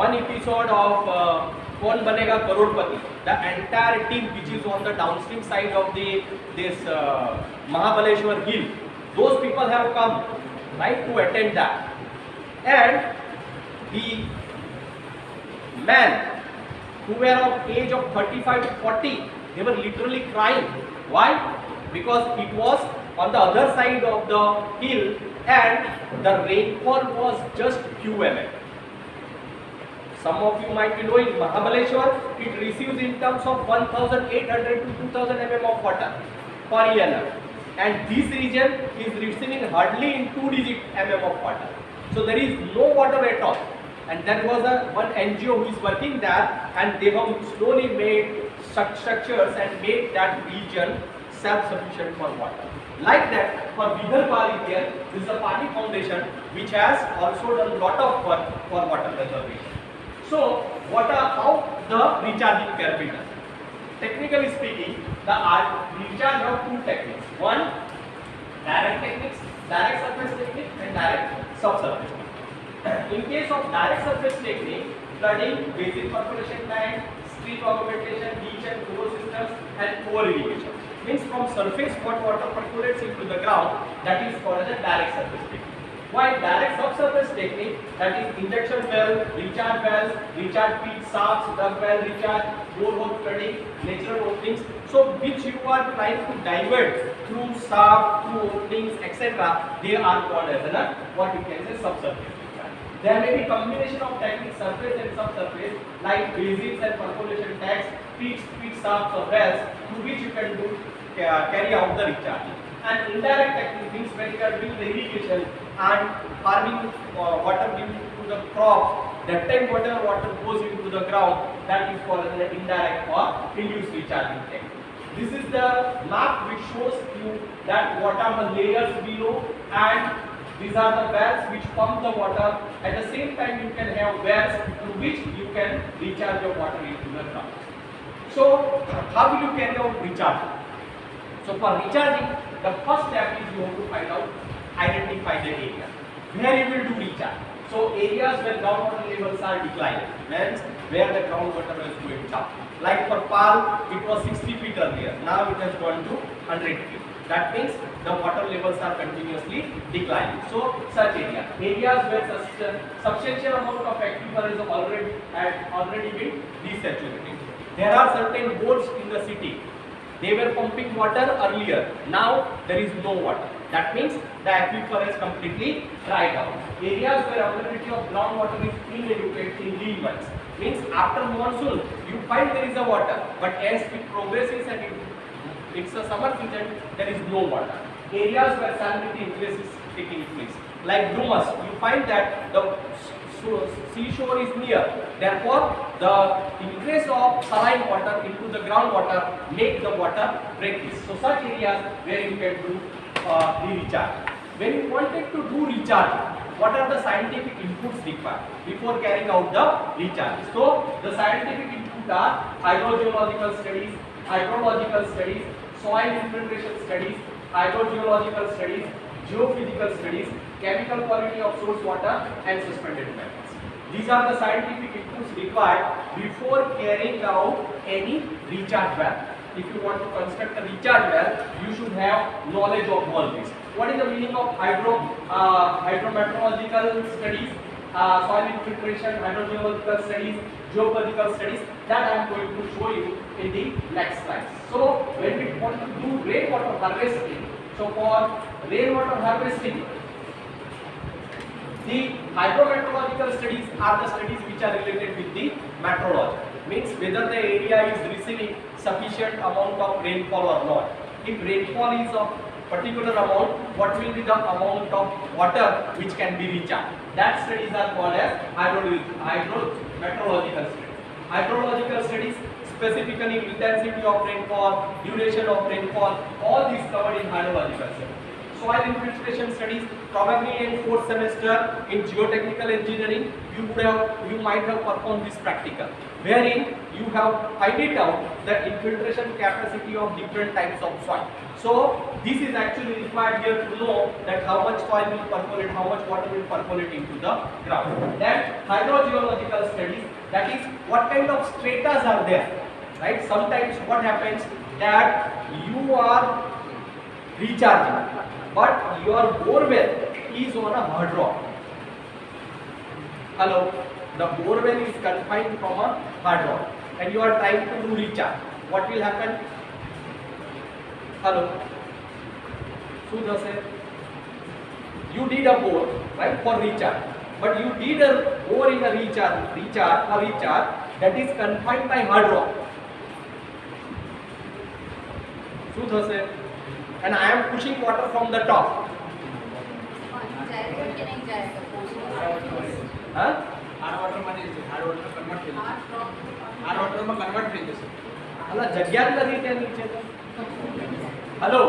One episode of Kaun Banega Crorepati, the entire team which is on the downstream side of this Mahabaleshwar hill, those people have come, right, to attend that. And the men who were of age of 35 to 40, they were literally crying. Why? Because it was on the other side of the hill and the rainfall was just few mm. Some of you might be knowing Mahabaleshwar, it receives in terms of 1800 to 2000 mm of water per year. And this region is receiving hardly in 2-digit mm of water. So there is no water at all. And there was one NGO who is working there, and they have slowly made structures and made that region self-sufficient for water. Like that, for Vidarbha region, this is the Pani Foundation, which has also done a lot of work for water conservation. So, how the recharging can be done? Technically speaking, the recharge have two techniques. One, direct techniques, direct surface technique, and direct subsurface technique. In case of direct surface technique, flooding, basin perforation tank, stream augmentation, ditch and furrow systems, and over irrigation. Means from surface what water percolates into the ground, that is called as a direct surface technique. While direct subsurface technique, that is injection well, recharge pit, shafts, dug well, recharge, borehole flooding, natural openings. So which you are trying to divert through shaft, through openings, etc. They are called as what you can say subsurface. There may be combination of techniques, surface and subsurface, like basins and percolation tanks, pits, shafts or wells, through which you can do carry out the recharging. And indirect technique means when you are doing the irrigation and farming water due to the crop, that time whatever water goes into the ground, that is called as an indirect or induced recharging technique. This is the map which shows you that what are the layers below, and these are the wells which pump the water. At the same time, you can have wells through which you can recharge your water into the ground. So, how will you carry out recharging? So, for recharging, the first step is you have to find out, identify the area where you will do recharge. So, areas where groundwater levels are declining, means where the groundwater is going down. Like for Pal, it was 60 feet earlier. Now it has gone to 100 feet. That means the water levels are continuously declining. So, such areas where substantial amount of aquifer is already been desaturated. There are certain boards in the city. They were pumping water earlier. Now there is no water. That means the aquifer is completely dried out. Areas where availability of groundwater is inadequate in lean months. Means after monsoon, you find there is a water, but as it progresses and it's a summer season, there is no water. Areas where salinity increase is taking place, like Dumas, you find that the seashore is near. Therefore, the increase of saline water into the groundwater make the water break this. So, such areas where you can do the recharge. When you wanted to do recharge, what are the scientific inputs required before carrying out the recharge? So, the scientific inputs are hydrogeological studies, hydrological studies, soil infiltration studies, hydrogeological studies, geophysical studies, chemical quality of source water, and suspended methods. These are the scientific inputs required before carrying out any recharge well. If you want to construct a recharge well, you should have knowledge of all this. What is the meaning of hydrometeorological studies, soil infiltration, hydrogeological studies, geophysical studies? That I am going to show you in the next slide. So, when we want to do rainwater harvesting, so for rainwater harvesting, the hydrometeorological studies are the studies which are related with the meteorology. Means whether the area is receiving sufficient amount of rainfall or not. If rainfall is of particular amount, what will be the amount of water which can be recharged? That studies are called as hydrometeorological studies. Hydrological studies, specifically intensity of rainfall, duration of rainfall, all these covered in hydrological studies. Soil infiltration studies, probably in 4th semester in geotechnical engineering, you might have performed this practical, wherein you have find it out the infiltration capacity of different types of soil. So this is actually required here to know that how much soil will percolate, how much water will percolate into the ground. Then hydrogeological studies, that is what kind of stratas are there, right? Sometimes what happens that you are recharging but your borewell is on a hard rock. Hello, the borewell is confined from a hard rock and you are trying to do recharge. What will happen? Hello, શું થશે? You did a bore, right, for recharge, but you did a bore in a recharge that is confined by hard rock. શું થશે? And I am pushing water from the top. Huh? Hard વોટરમાં જશે, hard water convert થઈ જશે, hard વોટરમાં convert થઈ જશે. અલા જગ્યા જ નથી ત્યાં નીચે તો. હેલો,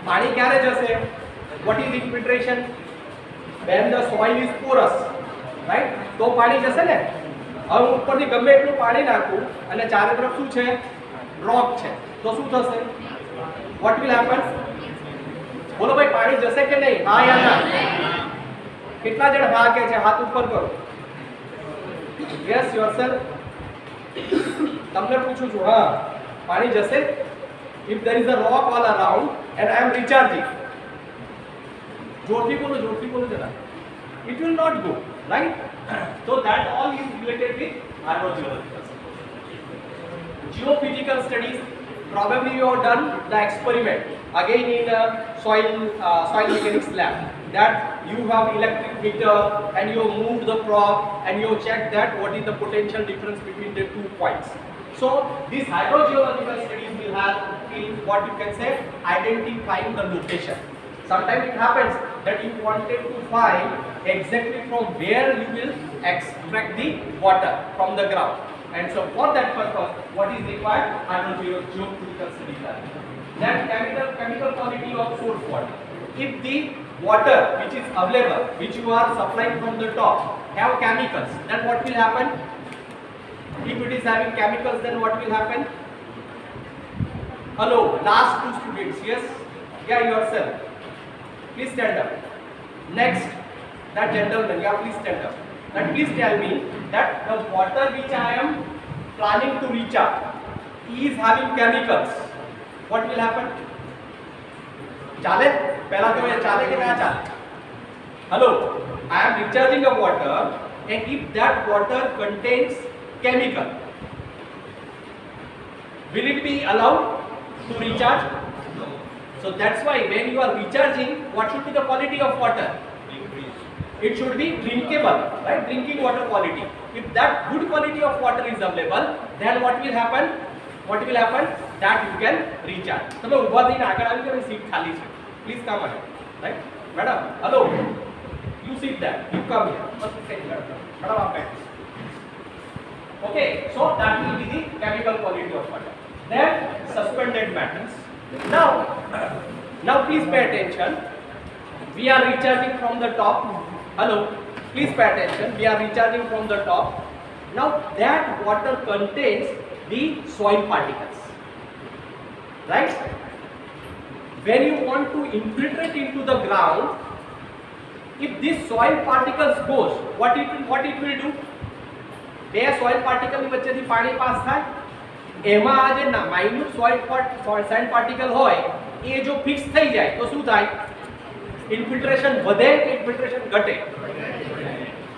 પાણી ક્યારે જશે? What is infiltration? When the soil is porous, right? તો પાણી જશે ને. હવે હું ઉપરથી ગમે એટલું પાણી નાખું અને ચારે તરફ શું છે? રોક છે. તો શું થશે? What will happen? બોલો ભાઈ, પાણી જશે કે નહીં? હા યા ના? કેટલા જણ હા કે છે? હાથ ઉપર કરો. Yes, yourself. તમને પૂછું છું, હા પાણી જશે? If there is a rock all around and I am recharging, જોરથી બોલો જરા. It will not go, right? So that all is related with hydrogeological studies. Geophysical studies, probably you have done the experiment again in soil mechanics lab, that you have electric meter and you have moved the probe and you have checked that what is the potential difference between the 2 points. So these hydrogeological studies will help in what you can say identifying the location. Sometimes it happens that you wanted to find exactly from where you will extract the water from the ground, and so for that purpose what is required? Hydrogeophysical studies are. Then chemical quality of source water. If the water which is available, which you are supplying from the top, have chemicals, then what will happen? If it is having chemicals, then what will happen? Hello, last 2 students, yes? Yeah, yourself. Please stand up. Next, that gentleman, yeah, please stand up. And please tell me that the water which I am planning to recharge is having chemicals. What will happen? ચાલે? પહેલા તો એ ચાલે કે ના ચાલે? Hello, I am recharging a water, and if that water contains chemical, will it be allowed to recharge? So that's why when you are recharging, what should be the quality of water? It should be drinkable, right? Drinking water quality. If that good quality of water is available, then what will happen? That you can recharge. તમે ઊભા થઈને આગળ આવી જાઓ, seat ખાલી છે. Please come ahead, right? Madam, hello. You sit there. You come here. First sit here. Madam, up back. Okay, so that will be the chemical quality of water. Then suspended matters. Now please pay attention. We are recharging from the top. Hello, please pay attention. We are recharging from the top. Now that water contains the soil particles, right? When you want to infiltrate into the ground, if this soil particles goes, what it will do? બે soil પાર્ટિકલની વચ્ચેથી પાણી pass થાય, એમાં આ જે minute send particle હોય એ જો fix થઈ જાય તો શું થાય? ઇન્ફિલ્ટ્રેશન વધે કે ઇન્ફિલ્ટ્રેશન ઘટે?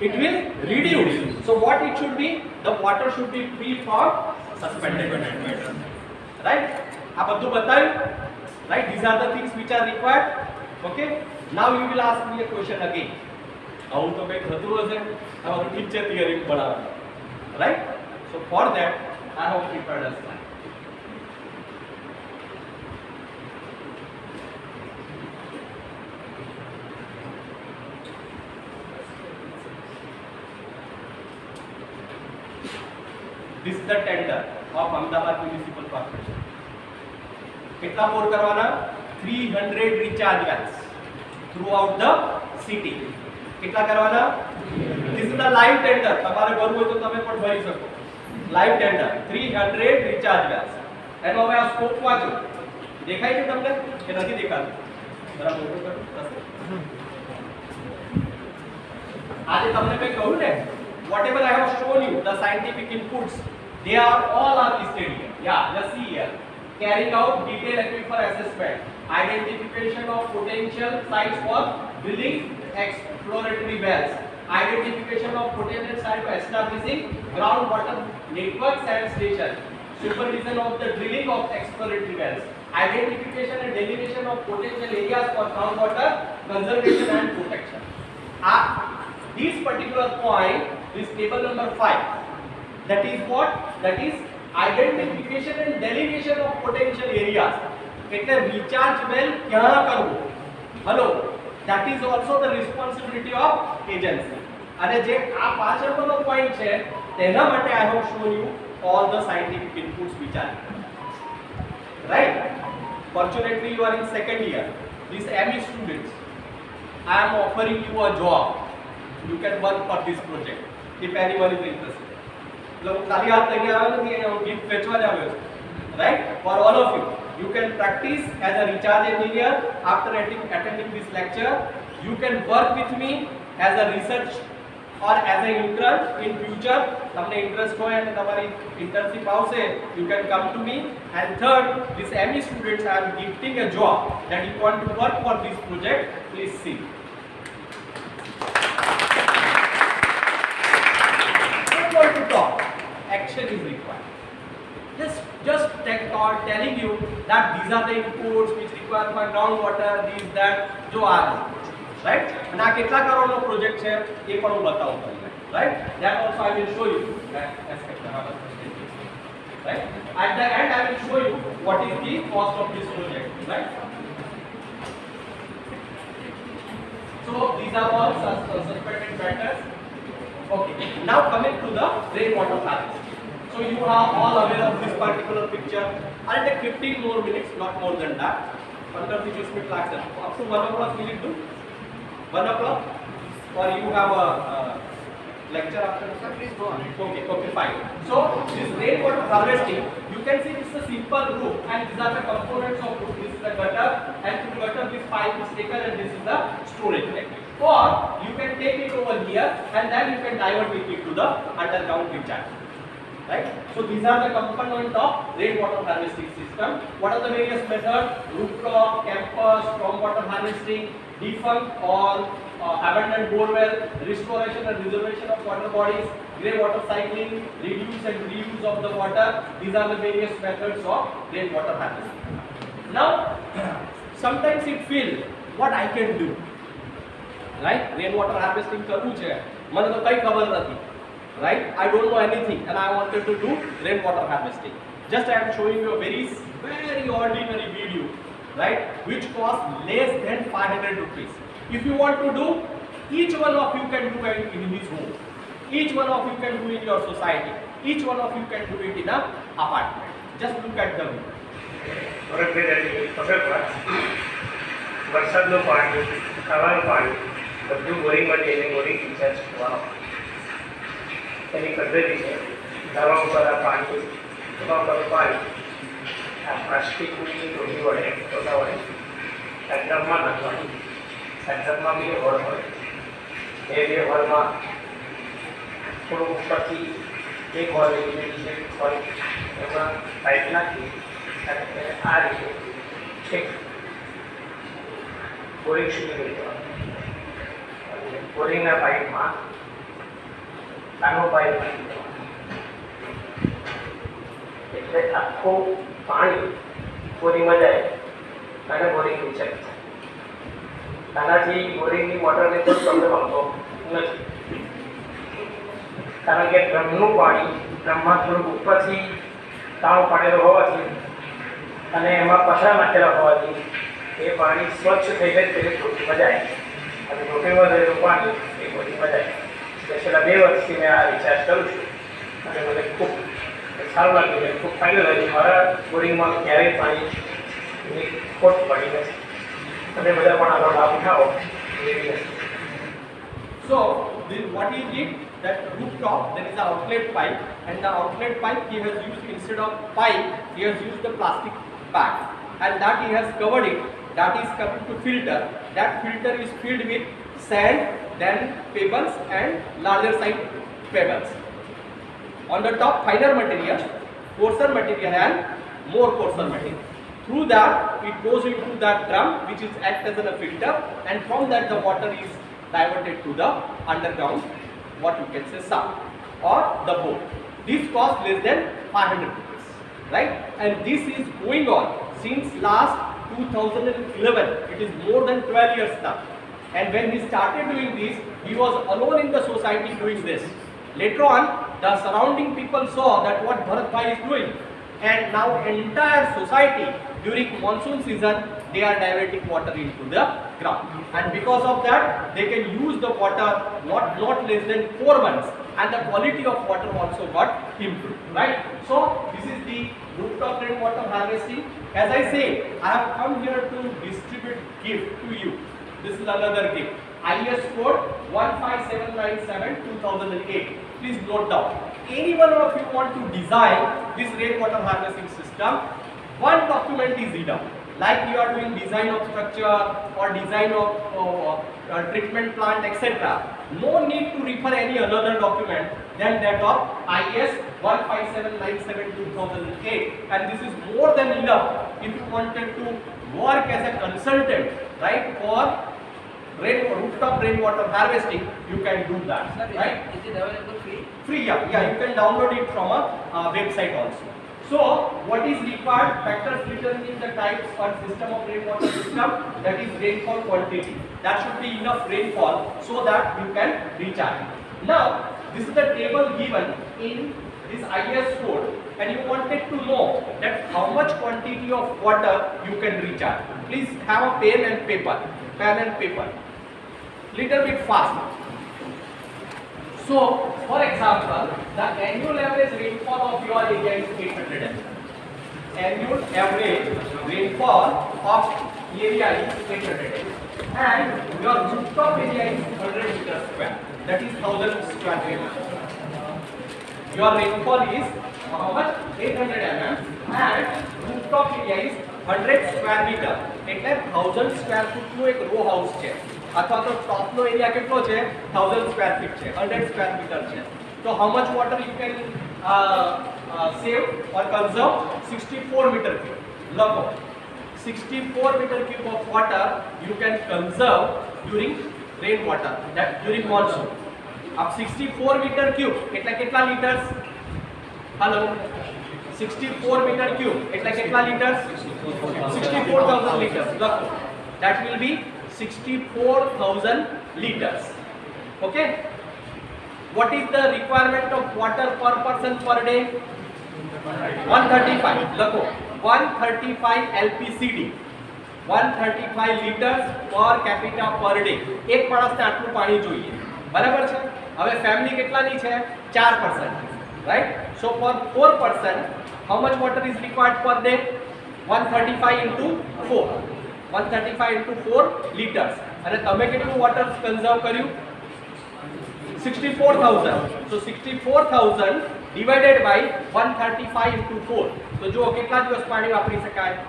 It will reduce. So what it should be? The water should be free from suspended matter. Right? આ બધું બતાવ્યું? Right? These are the things which are required. Okay? Now you will ask me a question again. આવું તો કંઈક થતું હશે? આ બધું ઠીક છે થિયરી ભણાવવાનું. Right? So for that I have prepared a slide. This is the tender of Ahmedabad Municipal Corporation. કેટલા બોર કરવાના? 300 recharge wells throughout the city. કેટલા કરવાના? This is the live tender. તમારે ભરવું હોય તો તમે પણ ભરી શકો. Live tender 300 recharge wells. એનો હવે આ સ્કોપ વાંચો. દેખાય છે તમને કે નથી દેખાતું? જરા મોટું કરો. આજે તમને મેં કહ્યું ને, whatever I have shown you, the scientific inputs, they are all listed here. Yeah, just see here. Carrying out detailed aquifer assessment, identification of potential sites for drilling exploratory wells, identification of potential sites for establishing groundwater networks and stations, supervision of the drilling of exploratory wells, identification and delineation of potential areas for groundwater conservation and protection. This particular point is table number 5. That is what? That is identification and delineation of potential areas. એટલે recharge well ક્યાં કરવો? Hello, that is also the responsibility of agency. અને જે આ પાછળનો point છે તેના માટે I have shown you all the scientific inputs which are right. Fortunately you are in second year. These ME students, I am offering you a job. You can work for this project if anyone is interested. लोग खाली हाथ लेके आवे नहीं है, gift बेचवा जावे, right? For all of you, you can practice as a recharge engineer after attending this lecture. You can work with me as a research or as an intern in future. તમને interest હોય અને તમારી internship આવશે, you can come to me. And third, this ME students, I am gifting a job that you want to work for this project. Please see. Don't want to talk. Action is required. Just telling you that these are the inputs which require for groundwater, these that जो आ रहे हैं, right? અને આ કેટલા કરોડનો project છે એ પણ હું બતાવું તમને, right? That also I will show you. Right? At the end I will show you what is the cost of this project, right? So these are all suspended matters. Okay. Now coming to the rainwater harvesting. So you are all aware of this particular picture. I'll take 15 more minutes, not more than that. 15-20 minutes like that. Up to 1 o'clock will it do? 1 o'clock? Or you have a lecture after? Sir, please go on. Okay, fine. So this rainwater harvesting, you can see this is a simple roof and these are the components of roof. This is the gutter, and through gutter this pipe is taken and this is the storage tank. Or you can take it over here and then you can divert it into the underground recharge. Right? So these are the components of rainwater harvesting system. What are the various methods? Rooftop, campus, stormwater harvesting, defunct or abandoned borewell, restoration and reservation of water bodies, grey water cycling, reduce and reuse of the water. These are the various methods of rainwater harvesting. Now, sometimes you feel what I can do. Right? Rainwater harvesting કરવું છે, મને તો કઈ ખબર નથી. Right? I don't know anything and I wanted to do rainwater harvesting. Just I am showing you a very ordinary video, right? Which costs less than 500 rupees. If you want to do, each one of you can do it in his home. Each one of you can do it in your society. Each one of you can do it in an apartment. Just look at the video. વરસાદનું પાણી, ખાવાનું પાણી બધું બોરિંગમાં જઈને boring recharge કરવાનું. એની પદ્ધતિ છે દવા ઉપર આ પાણી, દવા ઉપર પાણી આ પ્લાસ્ટિકની ટોપી વડે ટોટા વડે આ ડ્રમમાં નાખવાનું. આ ડ્રમમાં 2 હોલ હોય, એ 2 હોલમાં થોડું ઉપરથી 1 હોલ બીજે હોલ એમાં પાઇપ નાખી અને આ રીતે છેક બોરિંગ સુધી લઈ જવાનું. બોરિંગના પાઇપમાં આનો પાઇપ નાખી દેવાનો એટલે આખું પાણી બોરિંગમાં જાય અને બોરિંગ રિચાર્જ થાય. આનાથી બોરિંગની મોટરને કોઈ પ્રોબ્લેમ આવતો નથી, કારણ કે ડ્રમનું પાણી ડ્રમમાં થોડુંક ઉપરથી તાવ પાડેલો હોવાથી અને એમાં પથરા નાખેલા હોવાથી એ પાણી સ્વચ્છ થઈ જાય ત્યારે ટોટીમાં જાય અને ટોટીમાં રહેલું પાણી એ બોરિંગમાં જાય. છેલ્લા 2 વર્ષથી મેં આ રિચાર્જ કરું છું અને મને ખૂબ સારું લાગ્યું છે, ખૂબ ફાયદો થાય છે. મારા બોરિંગમાં ક્યારેય પાણીની ખોટ પડી નથી. તમે બધા પણ આનો લાભ ઉઠાવો એવી નથી. So what he did, that rooftop there is an outlet pipe and the outlet pipe he has used, instead of pipe he has used the plastic bag and that he has covered it. That is coming to filter. That filter is filled with sand, then pebbles and larger size pebbles. On the top finer material, coarser material and more coarser material. Through that, it goes into that drum, which is act as a filter, and from that the water is diverted to the underground, what you can say, sump or the bore. This costs less than 500 rupees, right? And this is going on since last 2011. It is more than 12 years now. And when he started doing this, he was alone in the society doing this. Later on, the surrounding people saw that what Bharat Bhai is doing, and now entire society during monsoon season they are diverting water into the ground, and because of that they can use the water not less than 4 months, and the quality of water also got improved, right? So this is the rooftop rainwater harvesting. As I say, I have come here to distribute gift to you. This is another gift, IS code 15797 2008. Please note down. Any one of you want to design this rainwater harvesting system, one document is enough. Like you are doing design of structure or design of treatment plant, etc. No need to refer any another document than that of IS 15797 2008, and this is more than enough if you wanted to work as a consultant, right, for rooftop rainwater harvesting. You can do that, Sir, right? is it available free? Free, yeah, you can download it from a website also. So what is required? Factors determining the types or system of rainwater system, that is rainfall quantity. That should be enough rainfall so that you can recharge. Now this is the table given in this IS code, and you wanted to know that how much quantity of water you can recharge. Please have a pen and paper. Little bit fast. So, for example, the annual average rainfall of your area is 800 mm. Annual average rainfall of area is 800 mm. And your rooftop area is 100 meters square. That is 1000 square meter. Your rainfall is how much? 800 mm. And rooftop area is 100 square meter. એટલે 1000 square foot નું એક row house છે, અથવા તો ટોપ નો area કેટલો છે? 1000 square feet છે, 100 square metre છે. તો how much water you can save or conserve? 64 meter cube. લખો 64 meter cube of water you can conserve during rainwater, that during monsoon. अब 64 meter cube એટલે કેટલા લીટર્સ? हेलो 64 meter cube એટલે કેટલા litres? 64,000 liters. Look, that will be 64,000 liters. Okay. What is the requirement of water per person per day? 135. Look, 135 LPCD. 135 liters per capita per day. એક માણસને આટલું પાણી જોઈએ. બરાબર છે? હવે ફેમિલી કેટલાની છે? 4 person. Right? So for 4 person, how much water is required per day? 135 into 4. 135 into 4 liters. અને તમે કેટલું water conserve કર્યું? 64,000. So 64,000 divided by 135 into 4. તો જો કેટલા દિવસ પાણી વાપરી શકાય?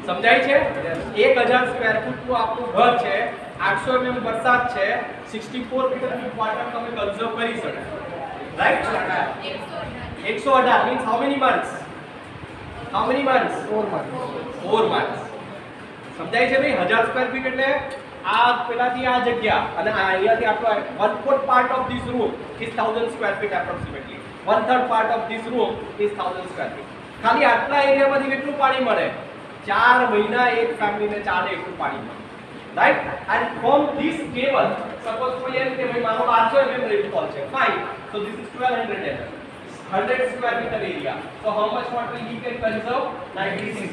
સમજાય છે? 1000 સ્ક્વેર ફૂટ નું આપણું ઘર છે, 800 mm વરસાદ છે, 64 મીટર ક્યુબ વોટર તમે કન્ઝર્વ કરી શકો, right? 118 means how many months? How many months? 4 months. 4 months. સમજાય છે ભાઈ? 1000 સ્ક્વેર ફીટ એટલે આ પેલાથી આ જગ્યા અને અહીંયાથી આપણો 1/4 part of this room is 1000 square feet approximately. 1/3 part of this room is 1000 square feet. ખાલી આટલા એરિયામાંથી કેટલું પાણી મળે? 4 મહિના એક ફેમિલીને ચાલે એટલું પાણી મળે, right? And from this table suppose કોઈ એમ કે ભાઈ મારો 800 mm રેનફોલ છે, fine, so this is 1200 mm, 100 square meter area. So how much water you can conserve? 96.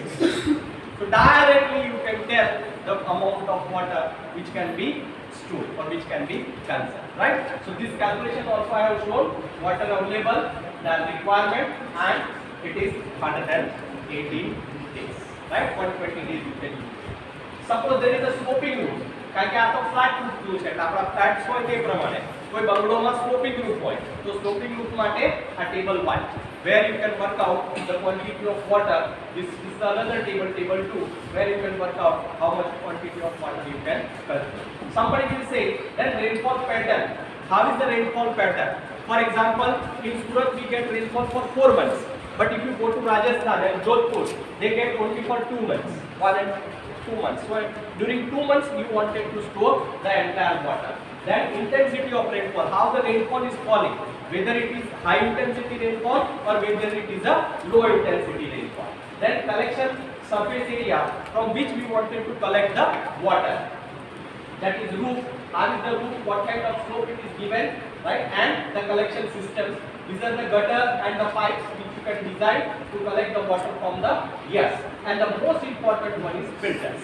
So directly you can tell the amount of water which can be stored or which can be conserved, right? So this calculation also I have shown, water available, the requirement, and it is 118 days, right? 120 days you can use. Suppose there is a sloping roof, કારણ કે આ તો flat roof નું છે, એટલે આપણા flats હોય તે પ્રમાણે કોઈ બંગલોમાં સ્લોપિંગ રૂફ હોય, તો સ્લોપિંગ રૂફ માટે આ table 1 where you can work out the quantity of water. This is another table, table 2, where you can work out how much quantity of water you can consume. Somebody will say that rainfall pattern. How is the rainfall pattern? For example, in Surat we get rainfall for 4 months. But if you go to Rajasthan and Jodhpur, they get only for 2 months. 1 and 2 months. So during 2 months you wanted to store the entire water. Then intensity of rainfall, how the rainfall is falling, whether it is high intensity rainfall or whether it is a low intensity rainfall. Then collection surface area from which we wanted to collect the water. That is roof, how is the roof, what kind of slope it is given, right? And the collection systems. These are the gutter and the pipes which you can design to collect the water from the yes. And the most important one is filters.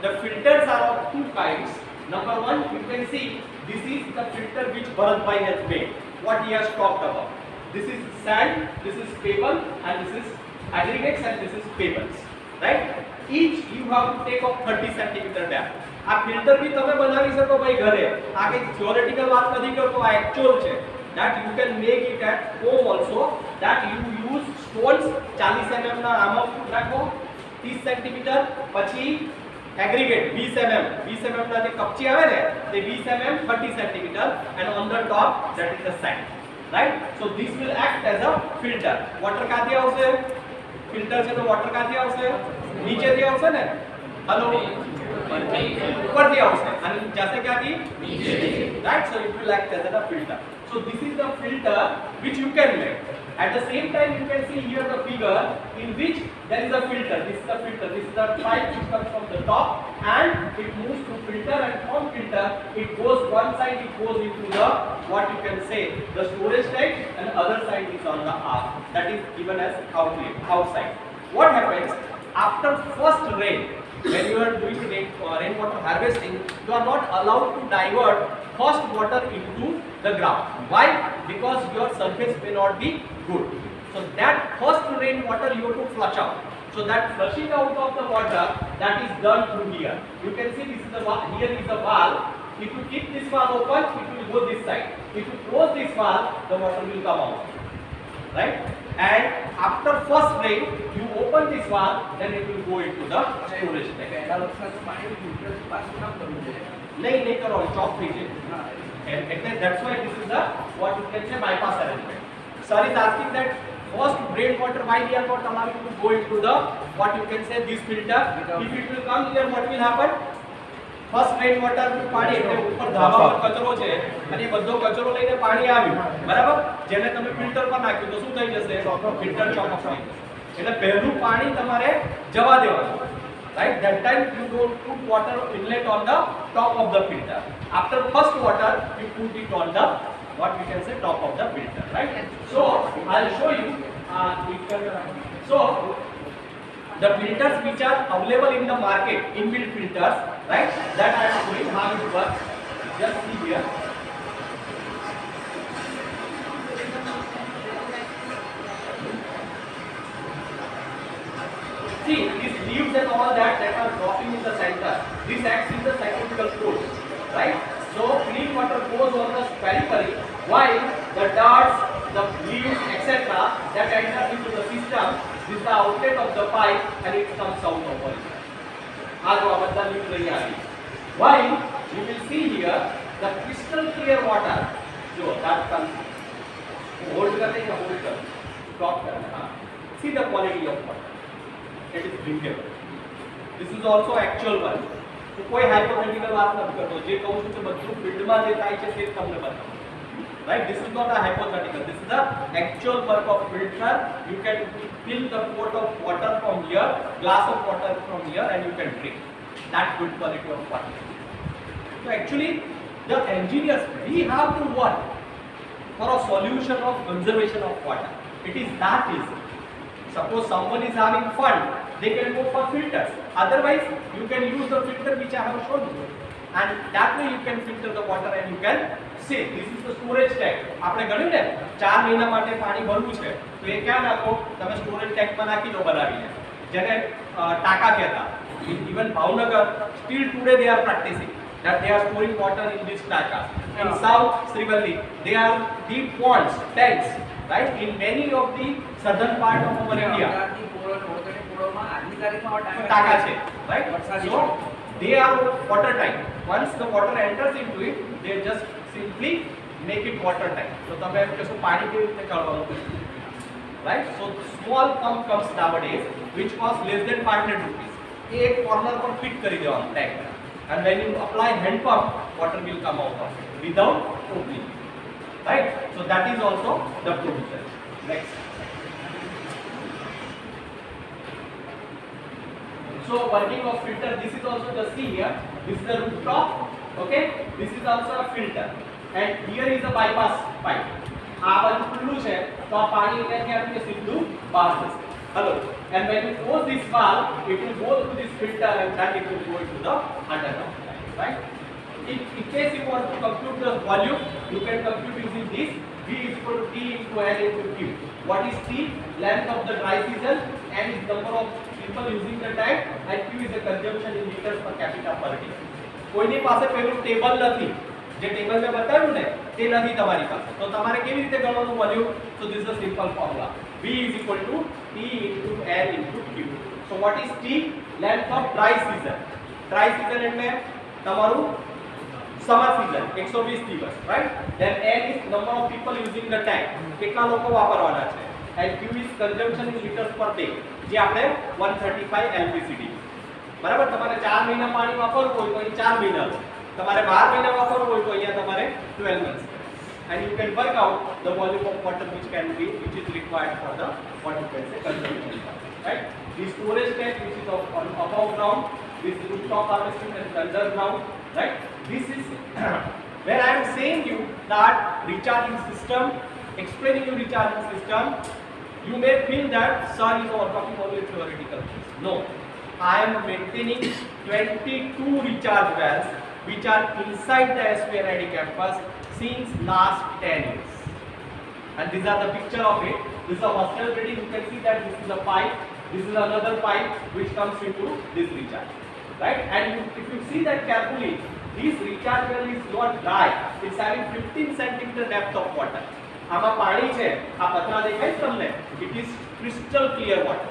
The filters are of two kinds. Number one, you can see this is the filter which Bharat Bhai has made. What he has talked about. This is sand, this is pebble, and this is aggregates, and this is pebbles. Right? Each you have to take off 30 centimeter depth. આ filter બી તમે બનાવી શકો ભાઈ ઘરે. આ કઈ theoretical વાત નથી કરતો, આ એક્ચ્યુઅલ છે. That you can make it at home also. That you use stones 40 mm ના આમાં રાખો 30 centimeter, પછી aggregate 20 mm. 20 mm ના જે કપચી આવે ને તે 20 mm 30 centimeter, and on the top that is the sand. Right? So this will act as a filter. Water ક્યાંથી આવશે? ફિલ્ટર છે તો વોટર ક્યાંથી આવશે? નીચેથી આવશે ને? હેલો, ઉપરથી આવશે અને જશે ક્યાંથી? નીચેથી. Right? So it will act as a filter. So this is the filter which you can make. At the same time, you can see here the figure in which there is a filter. This is the filter. This is the pipe which comes from the top and it moves to filter, and from filter it goes one side, it goes into the what you can say the storage tank, and other side is on the arm. That is given as outlet outside. What happens after first rain? When you are doing rainwater harvesting, you are not allowed to divert first water into the ground. Why? Because your surface may not be good. So that first rainwater you have to flush out. So that flushing out of the water, that is done through here. You can see this is the here is the valve. If you keep this valve open, it will go this side. If you close this valve, the water will come out. Right? And after first rain, you open this valve, then it will go into the storage tank. પહેલા વરસાદનું પાણી filter પાછું ના કરવું જોઈએ. नहीं करो, chalk कीजिए. That's why this is the what you can say bypass arrangement. Sir is asking that first rainwater, why we are not allowing to go into the what you can say this filter. If it will come here, what will happen? First rainwater પાણી એટલે ઉપર ધાબા પર કચરો છે અને એ બધો કચરો લઈને પાણી આવ્યું, બરાબર? જેને તમે ફિલ્ટર પર નાખ્યું તો શું થઈ જશે? ફિલ્ટર ચોક થઈ જશે. એટલે પહેલું પાણી તમારે જવા દેવાનું. Right? That time you don't put water inlet on the top of the filter. After first water, you put it on the what we can say top of the filter. Right? So I'll show you. So the filters which are available in the market, inbuilt filters, right? That I am showing how it works. Just see here. See, these leaves and all that are dropping in the center. This acts in the centrifugal force, right? So clean water goes on the periphery, while the darts, the leaves, etc., that enters into the system. This is the outlet of the pipe, and it comes out over here. आज वो बदला leaves नहीं आ रही. While you will see here the crystal clear water, जो that comes. Hold करते हैं, hold कर, stop करना. हाँ. See the quality of water. It is drinkable. This is also actual one. तो कोई hypothetical बात मत करो. जे कहूँ तो बच्चों field में जे ताई चे सेट कम न बताओ. Right? This is not a hypothetical. This is the actual work of filter. You can fill the quart of water from here, glass of water from here, and you can drink. That good quality of water. So actually, the engineers, we have to work for a solution of conservation of water. It is that easy. Suppose someone is having fun, they can go for filters. Otherwise, you can use the filter which I have shown you, and that way you can filter the water and you can see. This is the storage tank. આપણે ગણ્યું ને 4 મહિના માટે પાણી ભરવું છે તો એ ક્યાં નાખો? તમે સ્ટોરેજ ટેન્કમાં નાખી દો બનાવીને, જેને ટાંકા કહેતા. Even Bhavnagar, still today they are practicing that they are storing water in this tanka. In South Srivalli, they are deep ponds, tanks. Right? In many of the southern part of our India, Taka che, right? So they are watertight. Once the water enters into it, they just simply make it watertight. So તમે એમ કહેશો પાણી કેવી રીતે કાઢવાનું, right? So small pump comes nowadays which costs less than 500 rupees. એ એક corner પર fit કરી દેવાનું tank, and when you apply hand pump, water will come out of it without opening, right? So that is also the provision. Next. So working of filter, this is also the see here, this is the rooftop, okay, this is also a filter, and here is a bypass pipe. આ બાજુ ખુલ્લું છે તો આ પાણી અહીંયાથી આવીને સીધું બહાર જશે. Hello, and when you close this valve, it will go through this filter and then it will go into the underground, right? In case you want to compute the volume, you can compute using this. V is equal to T into L into Q. What is T? Length of the dry season. N is number of people using the tank, and Q is the consumption in liters per capita per day. કોઈની પાસે પેલું table નથી, જે table મેં બતાવ્યું ને તે નથી તમારી પાસે, તો તમારે કેવી રીતે ગણવાનું volume? So this is a simple formula. V is equal to T into L into Q. So what is T? Length of dry season. Dry season એટલે તમારું summer season 120 દિવસ, right? Then N is number of people using the tank, કેટલા લોકો વાપરવાના છે, and Q is consumption in liters per day, જે આપણે 135 LPCD. બરાબર, તમારે 4 મહિના પાણી વાપરવું હોય તો અહીં 4 મહિના લો, તમારે 12 મહિના વાપરવું હોય તો અહીંયા તમારે 12 months, and you can work out the volume of water which is required for the what you can say consumption, right? The storage tank which is above ground, this rooftop harvesting and underground, right? This is where I am saying you that recharging system, explaining you recharging system, you may feel that sir is talking only theoretical things. No, I am maintaining 22 recharge wells which are inside the SVNIT campus since last 10 years. And these are the picture of it. This is a hostel building. You can see that this is a pipe. This is another pipe which comes into this recharge, right? And if you see that carefully, this recharge well is not dry. It's having 15 centimeter depth of water. આમાં પાણી છે, આ પતરા દેખાય છે તમને? It is crystal clear water,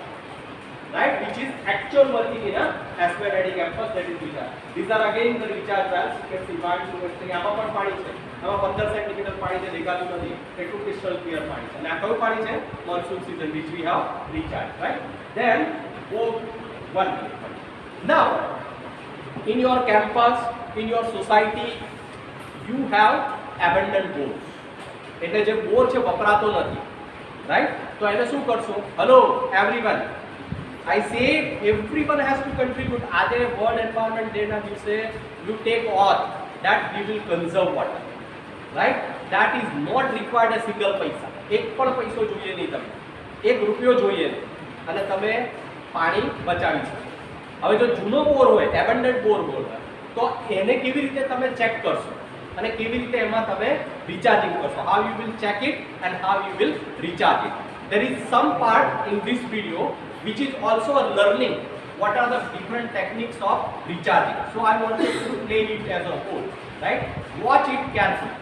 right? Which is actual working in a SVNIT campus, that is recharge. These are again the recharge wells. You can see 1, 2, 3. આમાં પણ પાણી છે. આમાં 15 સેન્ટીમીટર પાણી છે, દેખાતું નથી. એટલું crystal clear પાણી છે. અને આ કયું પાણી છે? Monsoon season which we have recharged, right? Then go one minute. Now in your campus, in your society, you have abandoned bores. એટલે જે બોર છે વપરાતો નથી, રાઈટ? તો એને શું કરશો? Hello everyone, I say everyone has to contribute. આજે વર્લ્ડ એન્વાયરમેન્ટ ડે ના દિવસે you take oath that we will conserve water, right? That is not required a single પૈસા, એક પણ પૈસો જોઈએ નહીં, તમને એક રૂપિયો જોઈએ નહીં, અને તમે પાણી બચાવી શકો. હવે જો જૂનો બોર હોય, એબન્ડન્ટ બોર હોય, તો એને કેવી રીતે તમે ચેક કરશો અને કેવી રીતે એમાં તમે રિચાર્જિંગ કરશો? How you will check it and how you will recharge it? There is some part in this video which is also a learning what are the different techniques of recharging. So I want to explain it as a whole, right? Watch it carefully.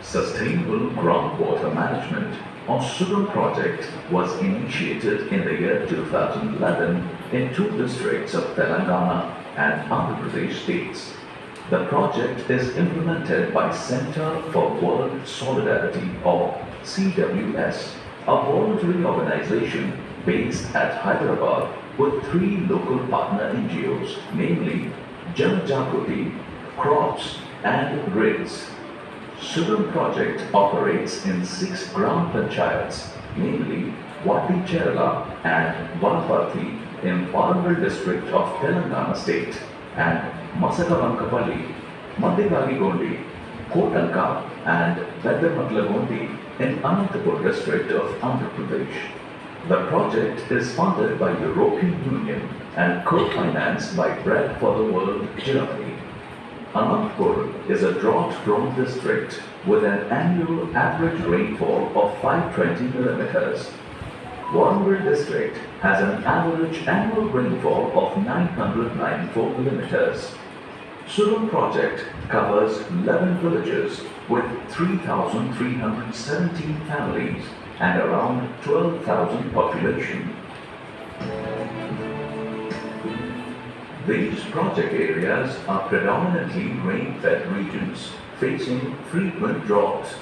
Sustainable groundwater management or Surat project was initiated in the year 2011 in 2 districts of Telangana and Andhra Pradesh states. The project is implemented by Center for World Solidarity or CWS, a voluntary organization based at Hyderabad with 3 local partner NGOs, namely Jan Jagrati, Crops and RIDS. Surat project operates in 6 gram panchayats, namely Vati Cherala and Vanaparthi in Warangal district of Telangana state, and Masakavankapalli, Mandivali Gondi, Kotanka and Vedamatla Gondi in Anantapur district of Andhra Pradesh. The project is funded by European Union and co-financed by Bread for the World, Germany. Anandpur is a drought-prone district with an annual average rainfall of 520 millimeters. Warangal district has an average annual rainfall of 994 millimeters. Surat project covers 11 villages with 3,317 families and around 12,000 population. These project areas are predominantly rain-fed regions facing frequent droughts.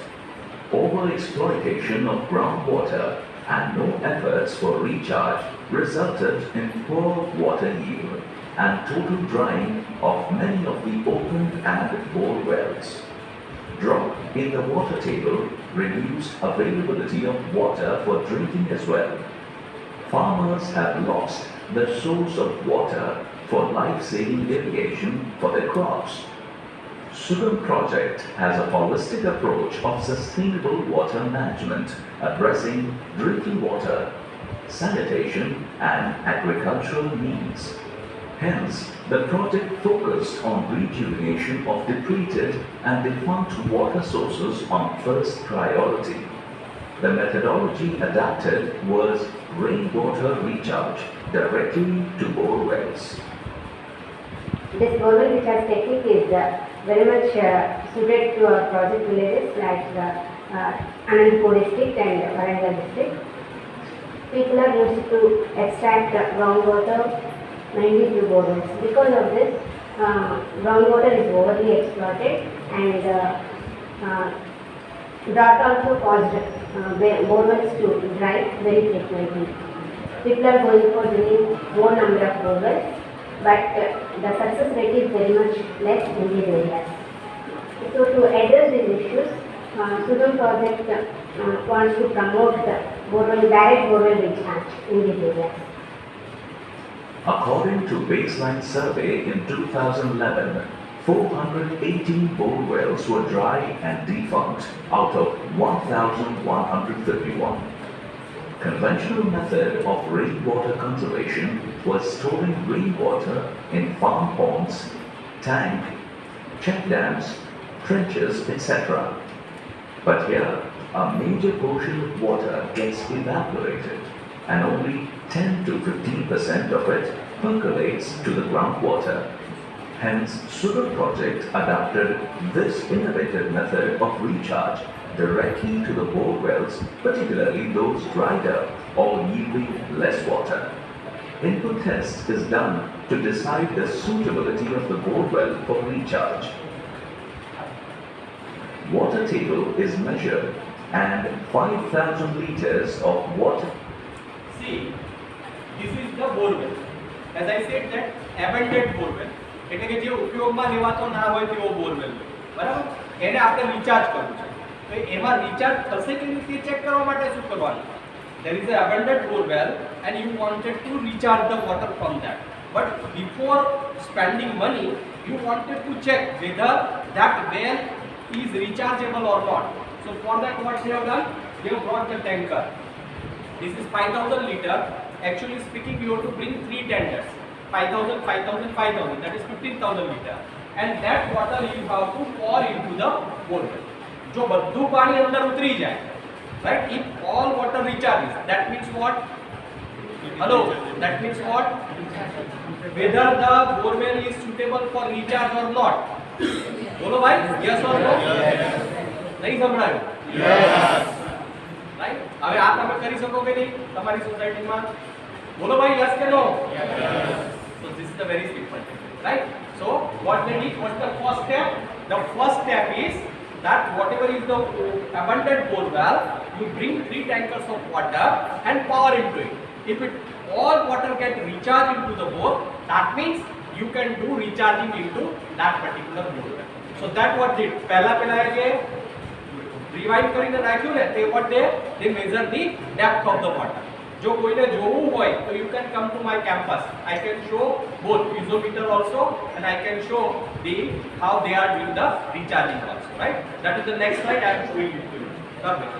Overexploitation of groundwater and no efforts for recharge resulted in poor water yield and total drying of many of the open and bore wells. Drop in the water table reduced availability of water for drinking as well. Farmers have lost the source of water for life-saving irrigation for their crops. Surat project has a holistic approach of sustainable water management addressing drinking water, sanitation and agricultural needs. Hence, the project focused on rejuvenation of depleted and defunct water sources on first priority. The methodology adapted was rainwater recharge directly to bore wells. This borewell recharge technique is very much suited to our project villages like Anandpur district and Warangal district. People are used to extract groundwater mainly through borewells. Because of this, groundwater is overly exploited and drought also caused borewells to dry very frequently. People are going for doing more number of borewells, but the success rate is very much less in these areas. So to address these issues, Surat project wants to promote the direct borewell recharge in these areas. According to baseline survey in 2011, 418 bore wells were dry and defunct out of 1,151. Conventional method of rainwater conservation was storing rainwater in farm ponds, tank, check dams, trenches, etc. But here, a major portion of water gets evaporated and only 10 to 15% of it percolates to the groundwater. Hence, Surat project adopted this innovative method of recharge directly to the bore wells, particularly those dried up or yielding less water. Input test is done to decide the suitability of the bore well for recharge. Water table is measured and 5,000 liters of water. See, this is the borewell. As I said that abandoned borewell. એટલે કે જે ઉપયોગમાં લેવાતો ના હોય તેવો borewell બરાબર એને આપણે રિચાર્જ કરવું છે તો એમાં રિચાર્જ થશે કે નહીં તે ચેક કરવા માટે શું કરવાનું there is an abandoned borewell and you wanted to recharge the water from that but before spending money you wanted to check whether that well is rechargeable or not so for that what they have done they have brought the tanker this is 5,000 liter actually speaking you have to bring 3 tankers 5,000, 5,000, 5,000, that is 15,000 liter. And that water you have to pour into the borewell. जो बद्धू पानी अंदर उतरी जाए, right? If all water recharges, that means what? Hello, that means what? Whether the borewell is suitable for recharge or not. बोलो भाई, yes or no? नहीं समझायो? Yes. Right? अबे आप हमें करी सकोगे नहीं हमारी सोसाइटी में? बोलो भाई yes के no? Yes. So this is the very simple thing, right? So what they did, what's the first step? The first step is that whatever is the abundant bore well, you bring 3 tankers of water and pour into it. If it all water get recharged into the bore, that means you can do recharging into that particular bore well. So that what did? पहला ये rewind કરીને રાખ્યું ને તે what they measure the depth of the water. जो कोઈને જોવું હોય તો you can come to my campus. I can show both piezometer also and I can show how they are doing the recharging also, right? That is the next slide I am showing it to you. Perfect.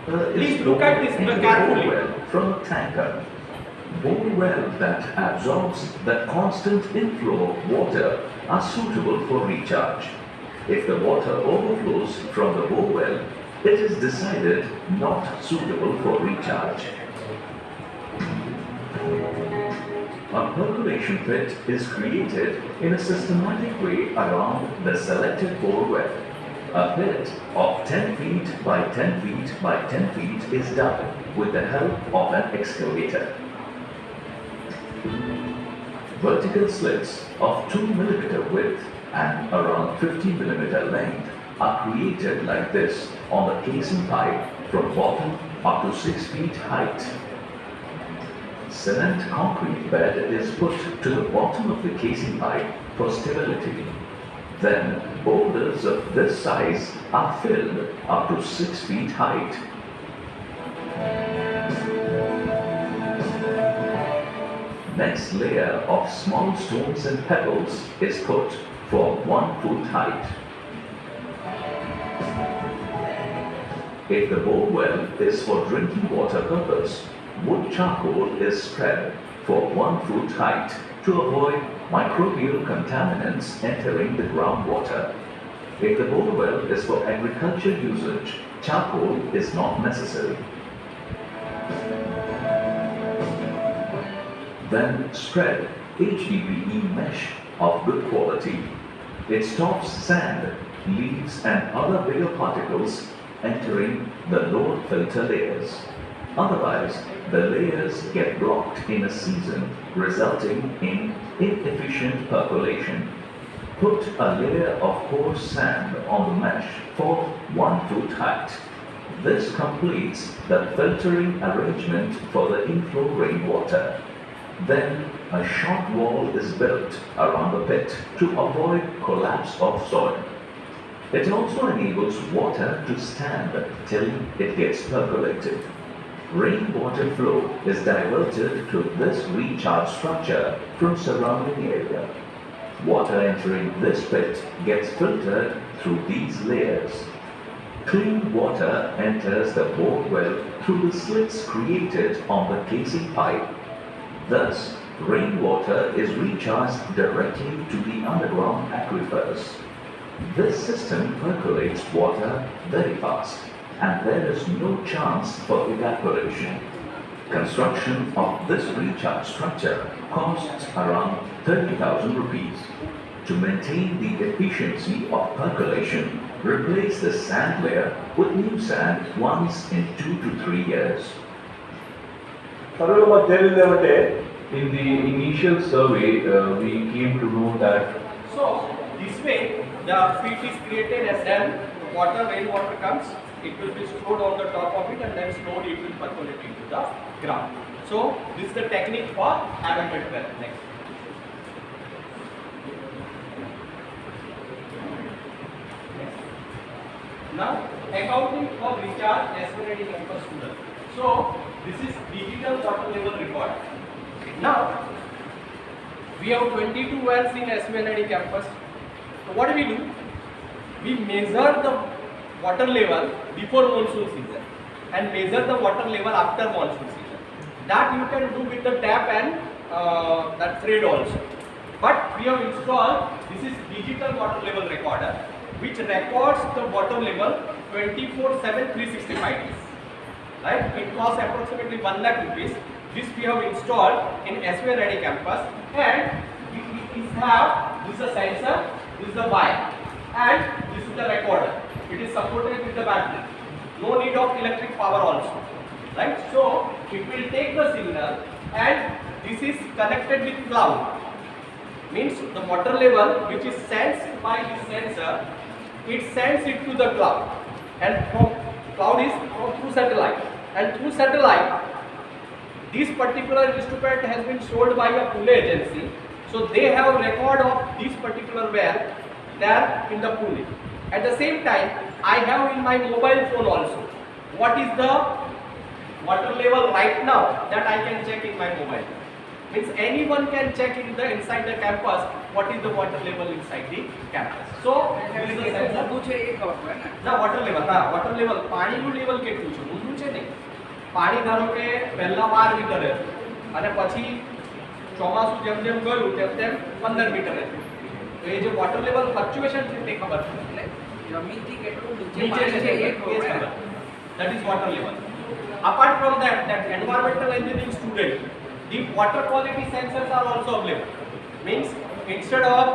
Please look at this into the carefully. bore well from a tanker. Bore wells that absorbs the constant inflow of water are suitable for recharge. If the water overflows from the bore well, it is decided not suitable for recharge. A percolation pit is created in a systematic way around the selected bore well. A pit of 10 feet by 10 feet by 10 feet is dug with the help of an excavator. Vertical slits of 2 mm width and around 50 mm length are created like this on the casing pipe from bottom up to 6 feet height. Cement concrete bed is put to the bottom of the casing pipe for stability. Then boulders of this size are filled up to 6 feet height. Next layer of small stones and pebbles is put for 1 foot height. If the bore well is for drinking water purpose, wood charcoal is spread for 1 foot height to avoid microbial contaminants entering the groundwater. If the bore well is for agriculture usage, charcoal is not necessary. Then spread HDPE mesh of good quality. It stops sand, leaves and other bigger particles entering the lower filter layers. Otherwise, the layers get blocked in a season, resulting in inefficient percolation. Put a layer of coarse sand on the mesh for 1 foot height. This completes the filtering arrangement for the inflow rainwater. Then a short wall is built around the pit to avoid collapse of soil. It also enables water to stand till it gets percolated. Rainwater flow is diverted to this recharge structure from surrounding area. Water entering this pit gets filtered through these layers. Clean water enters the bore well through the slits created on the casing pipe. Thus, rainwater is recharged directly to the underground aquifers. This system percolates water very fast, and there is no chance for evaporation. Construction of this recharge structure costs around 30,000 rupees. To maintain the efficiency of percolation, replace the sand layer with new sand once in 2 to 3 years. In the initial survey, we came to know that So this way the pit is created, and then rainwater comes, it will be stored on the top of it, and then slowly it will percolate into the ground. So this is the technique for abandoned well. Next. Now accounting for recharge SVNIT campus Surat. So this is digital water level record. Now we have 22 wells in SVNIT campus. So what do? We measure the water level before monsoon season and measure the water level after monsoon season. That you can do with the tap and that thread also. But we have installed, this is digital water level recorder, which records the water level 24/7 365 days. Right? It costs approximately 1 lakh rupees. This we have installed in SVNIT campus, and this is a sensor, this is the wire, and this is the recorder. It is supported with the battery. No need of electric power also. Right? So it will take the signal, and this is connected with cloud. Means the water level which is sensed by this sensor, it sends it to the cloud, and from cloud is through satellite, and through satellite this particular instrument has been sold by a Pune agency. So they have record of this particular well there in the Pune. At the same time, I have in my mobile phone also what is the water level right now, that I can check in my mobile. Means anyone can check in the inside the campus what is the water level inside the campus. So there is a sensor. ઊંધું છે એ ખબર પડે ને. ના water level, હા water level, પાણીનું level કેટલું છે, ઊંધું છે નહીં. પાણી ધારો કે પહેલા 12 મીટર હતું અને પછી ચોમાસું જેમ જેમ ગયું તેમ તેમ 15 મીટર હતું. તો એ જે વોટર લેવલ ફ્લક્ચ્યુએશન છે તે ખબર છે. એટલે જમીનથી કેટલું નીચે નીચે પાણી છે છે એ એ ખબર ખબર. પડે. That is water level. Apart from that, that environmental engineering student, the water quality sensors are also available. Means instead of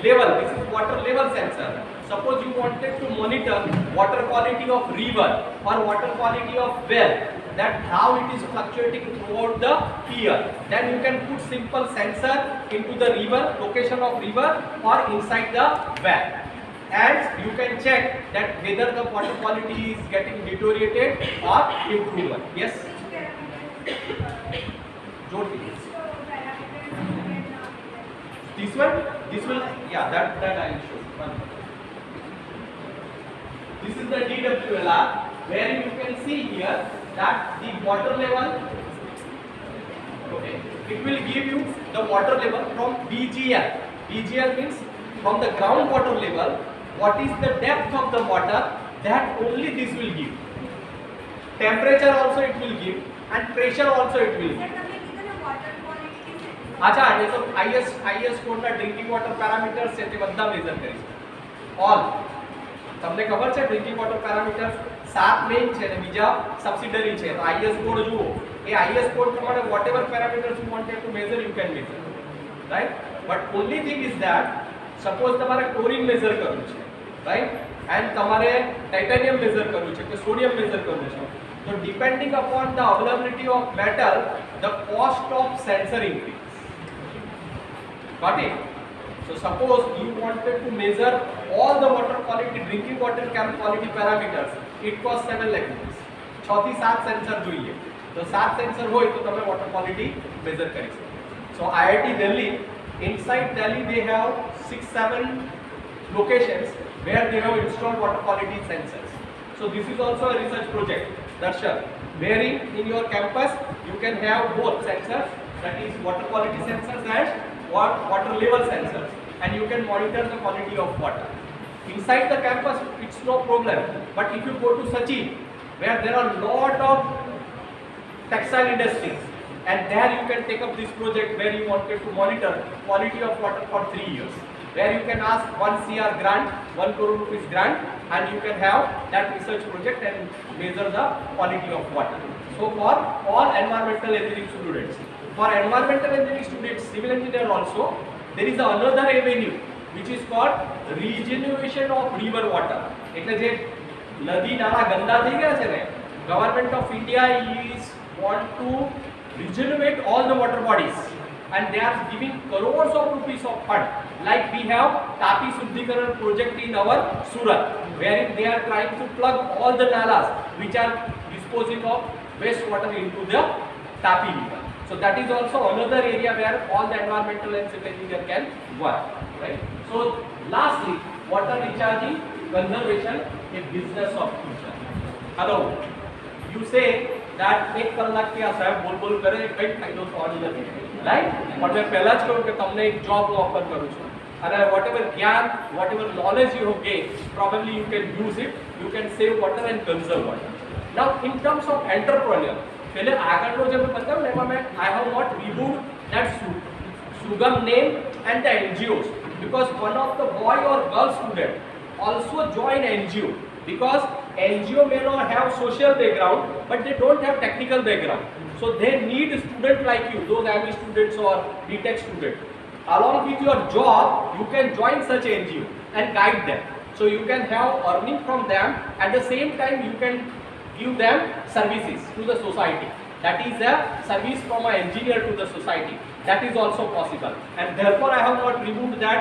level, this is water level sensor. Suppose you wanted to monitor water quality of river or water quality of well, that how it is fluctuating throughout the year. Then you can put simple sensor into the river, location of river or inside the well. And you can check that whether the water quality is getting deteriorated or improved. Yes? This one? This will, yeah, that I will show. This is the DWLR, where you can see here that the water level, okay, it will give you the water level from BGL. BGL means from the groundwater level, what is the depth of the water, that only this will give. Temperature also it will give and pressure also it will give. अच्छा, ये तो IS code ना drinking water parameters છે તે બધા measure કરી છે. All તમને ખબર છે ડ્રિંકિંગ વોટર પેરામીટર્સ 7 મેઇન છે અને બીજા સબસિડરી છે. તો IS કોડ જુઓ, એ IS કોડ પ્રમાણે whatever parameters you wanted to measure you can measure, right? But only thing is that suppose તમારે ક્લોરીન મેઝર કરવું છે, right? and તમારે ટાઇટેનિયમ મેઝર કરવું છે કે સોડિયમ મેઝર કરવું છે, તો depending upon the availability of metal the cost of sensor increase. Got it? So suppose you wanted to measure all the water quality, drinking water quality parameters, it costs 7 lakh rupees. 6 થી 7 sensor જોઈએ. તો 7 sensor હોય તો તમે water quality measure કરી શકો. So IIT Delhi, inside Delhi they have 6-7 locations where they have installed water quality sensors. So this is also a research project, Darshan, wherein in your campus you can have both sensors, that is water quality sensors and water level sensors, and you can monitor the quality of water. Inside the campus it's no problem, but if you go to Sachin, where there are lot of textile industries, and there you can take up this project where you wanted to monitor quality of water for 3 years, where you can ask 1 CR grant, 1 crore rupees grant, and you can have that research project and measure the quality of water. So for all environmental engineering students, for environmental engineering students, civil engineer also, there is another avenue which is called regeneration of river water. એટલે જે નદી નાળા ગંદા થઈ ગયા છે ને, government of India is want to regenerate all the water bodies, and they are giving crores of rupees of fund. Like we have Tapi Suddhikaran project in our Surat, wherein they are trying to plug all the nalas which are disposing of wastewater into the Tapi river. So that is also another area where all the environmental and civil engineer can work, right? So lastly, water recharging conservation, a business of future. Hello, you say that એક કલાક કે આ સાહેબ બોલ બોલ કરે કઈ ફાયદો થવાનો નથી, રાઈટ? પણ મેં પહેલા જ કહ્યું કે તમને એક જોબ ઓફર કરું છું, અને whatever જ્ઞાન, whatever knowledge you have gained, probably you can use it, you can save water and conserve water. Now in terms of entrepreneur, पहले આગળનો જે મેં બતાવ્યું ને એમાં મેં I have not removed that Sugam name and the NGOs, because one of the boy or girl student also join NGO, because NGO may not have social background but they don't have technical background, so they need a student like you, those ME students or BTech students. Along with your job you can join such NGO and guide them, so you can have earning from them, at the same time you can give them services to the society. That is a service from an engineer to the society. That is also possible, and therefore I have not removed that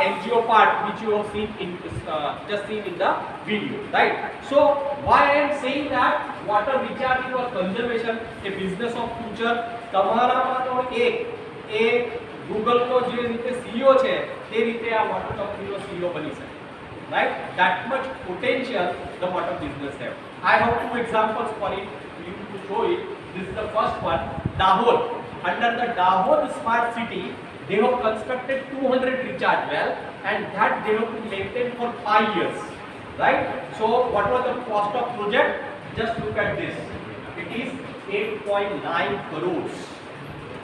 NGO part which you have seen in just seen in the video, right? So why I am saying that water recharging or conservation, a business of future, તમારામાંનો એક એ Google નો જે રીતે CEO છે તે રીતે આ water કંપનીનો CEO બની શકે, right? That much potential the water business have. I have 2 examples for you to show it. This is the first one, Dahod. Under the Dahod Smart City, they have constructed 200 recharge well, and that they have to maintain for 5 years, right? So what was the cost of project? Just look at this. It is 8.9 crores.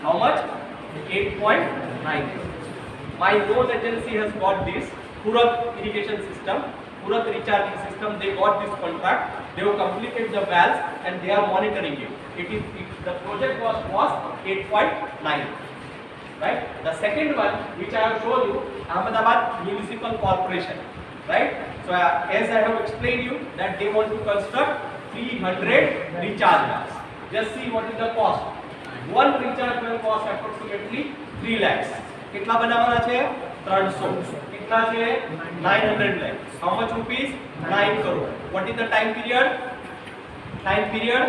How much? 8.9 crores. My own agency has got this Surat irrigation system, Surat recharging system. They got this contract. They have completed the wells and they are monitoring it. The project was cost 8.9. Right? The second one, which I have shown you, Ahmedabad Municipal Corporation. Right? So as I have explained you that they want to construct 300 recharge wells. Just see what is the cost. One recharge well cost approximately 3 lakhs. कितना बनावाना है? 300. कितना है? 900 lakhs. How much rupees? 9 crore. What is the time period? Time period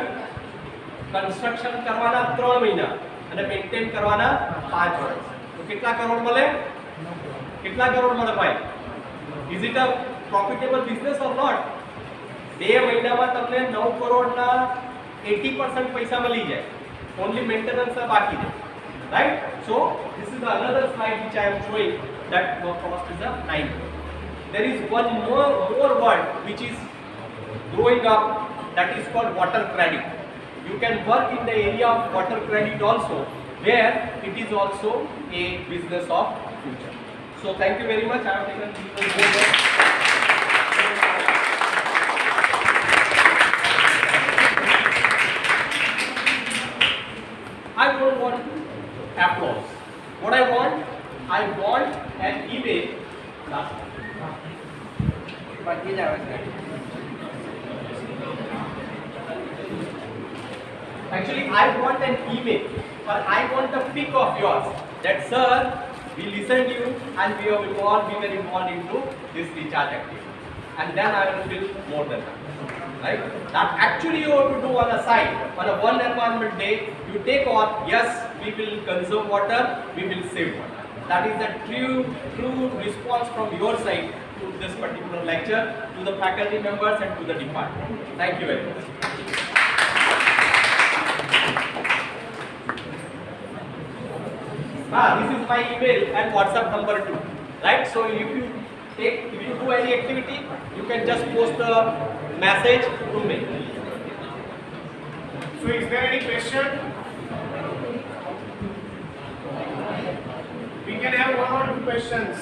construction करवाना 3 महीना અને maintain કરવાના 5 વર્ષ. તો કેટલા કરોડ મળે? કેટલા કરોડ મળે ભાઈ? Is it a profitable business or not? 2 મહિનામાં તમને 9 કરોડના 80% પૈસા મળી જાય. Only maintenance બાકી છે. Right? So this is another slide which I am showing that the cost is a 9 crore. There is one more word which is growing up, that is called water credit. You can work in the area of water credit also, where it is also a business of future. So thank you very much. I have taken I don't want applause. What I want an email. બધી જ આવે છે. Actually, I want an email, or I want a pic of yours. That sir, we listened to you and we are involved, we were involved into this recharge activity, and then I will feel more than that. Right? That actually you have to do on a side, on a one environment day. You take on, yes, we will conserve water, we will save water. That is the true response from your side to this particular lecture, to the faculty members and to the department. Thank you very much. This is my email and WhatsApp number too, right? So if you do any activity, you can just post the message to me. So is there any question? We can have 1 or 2 questions.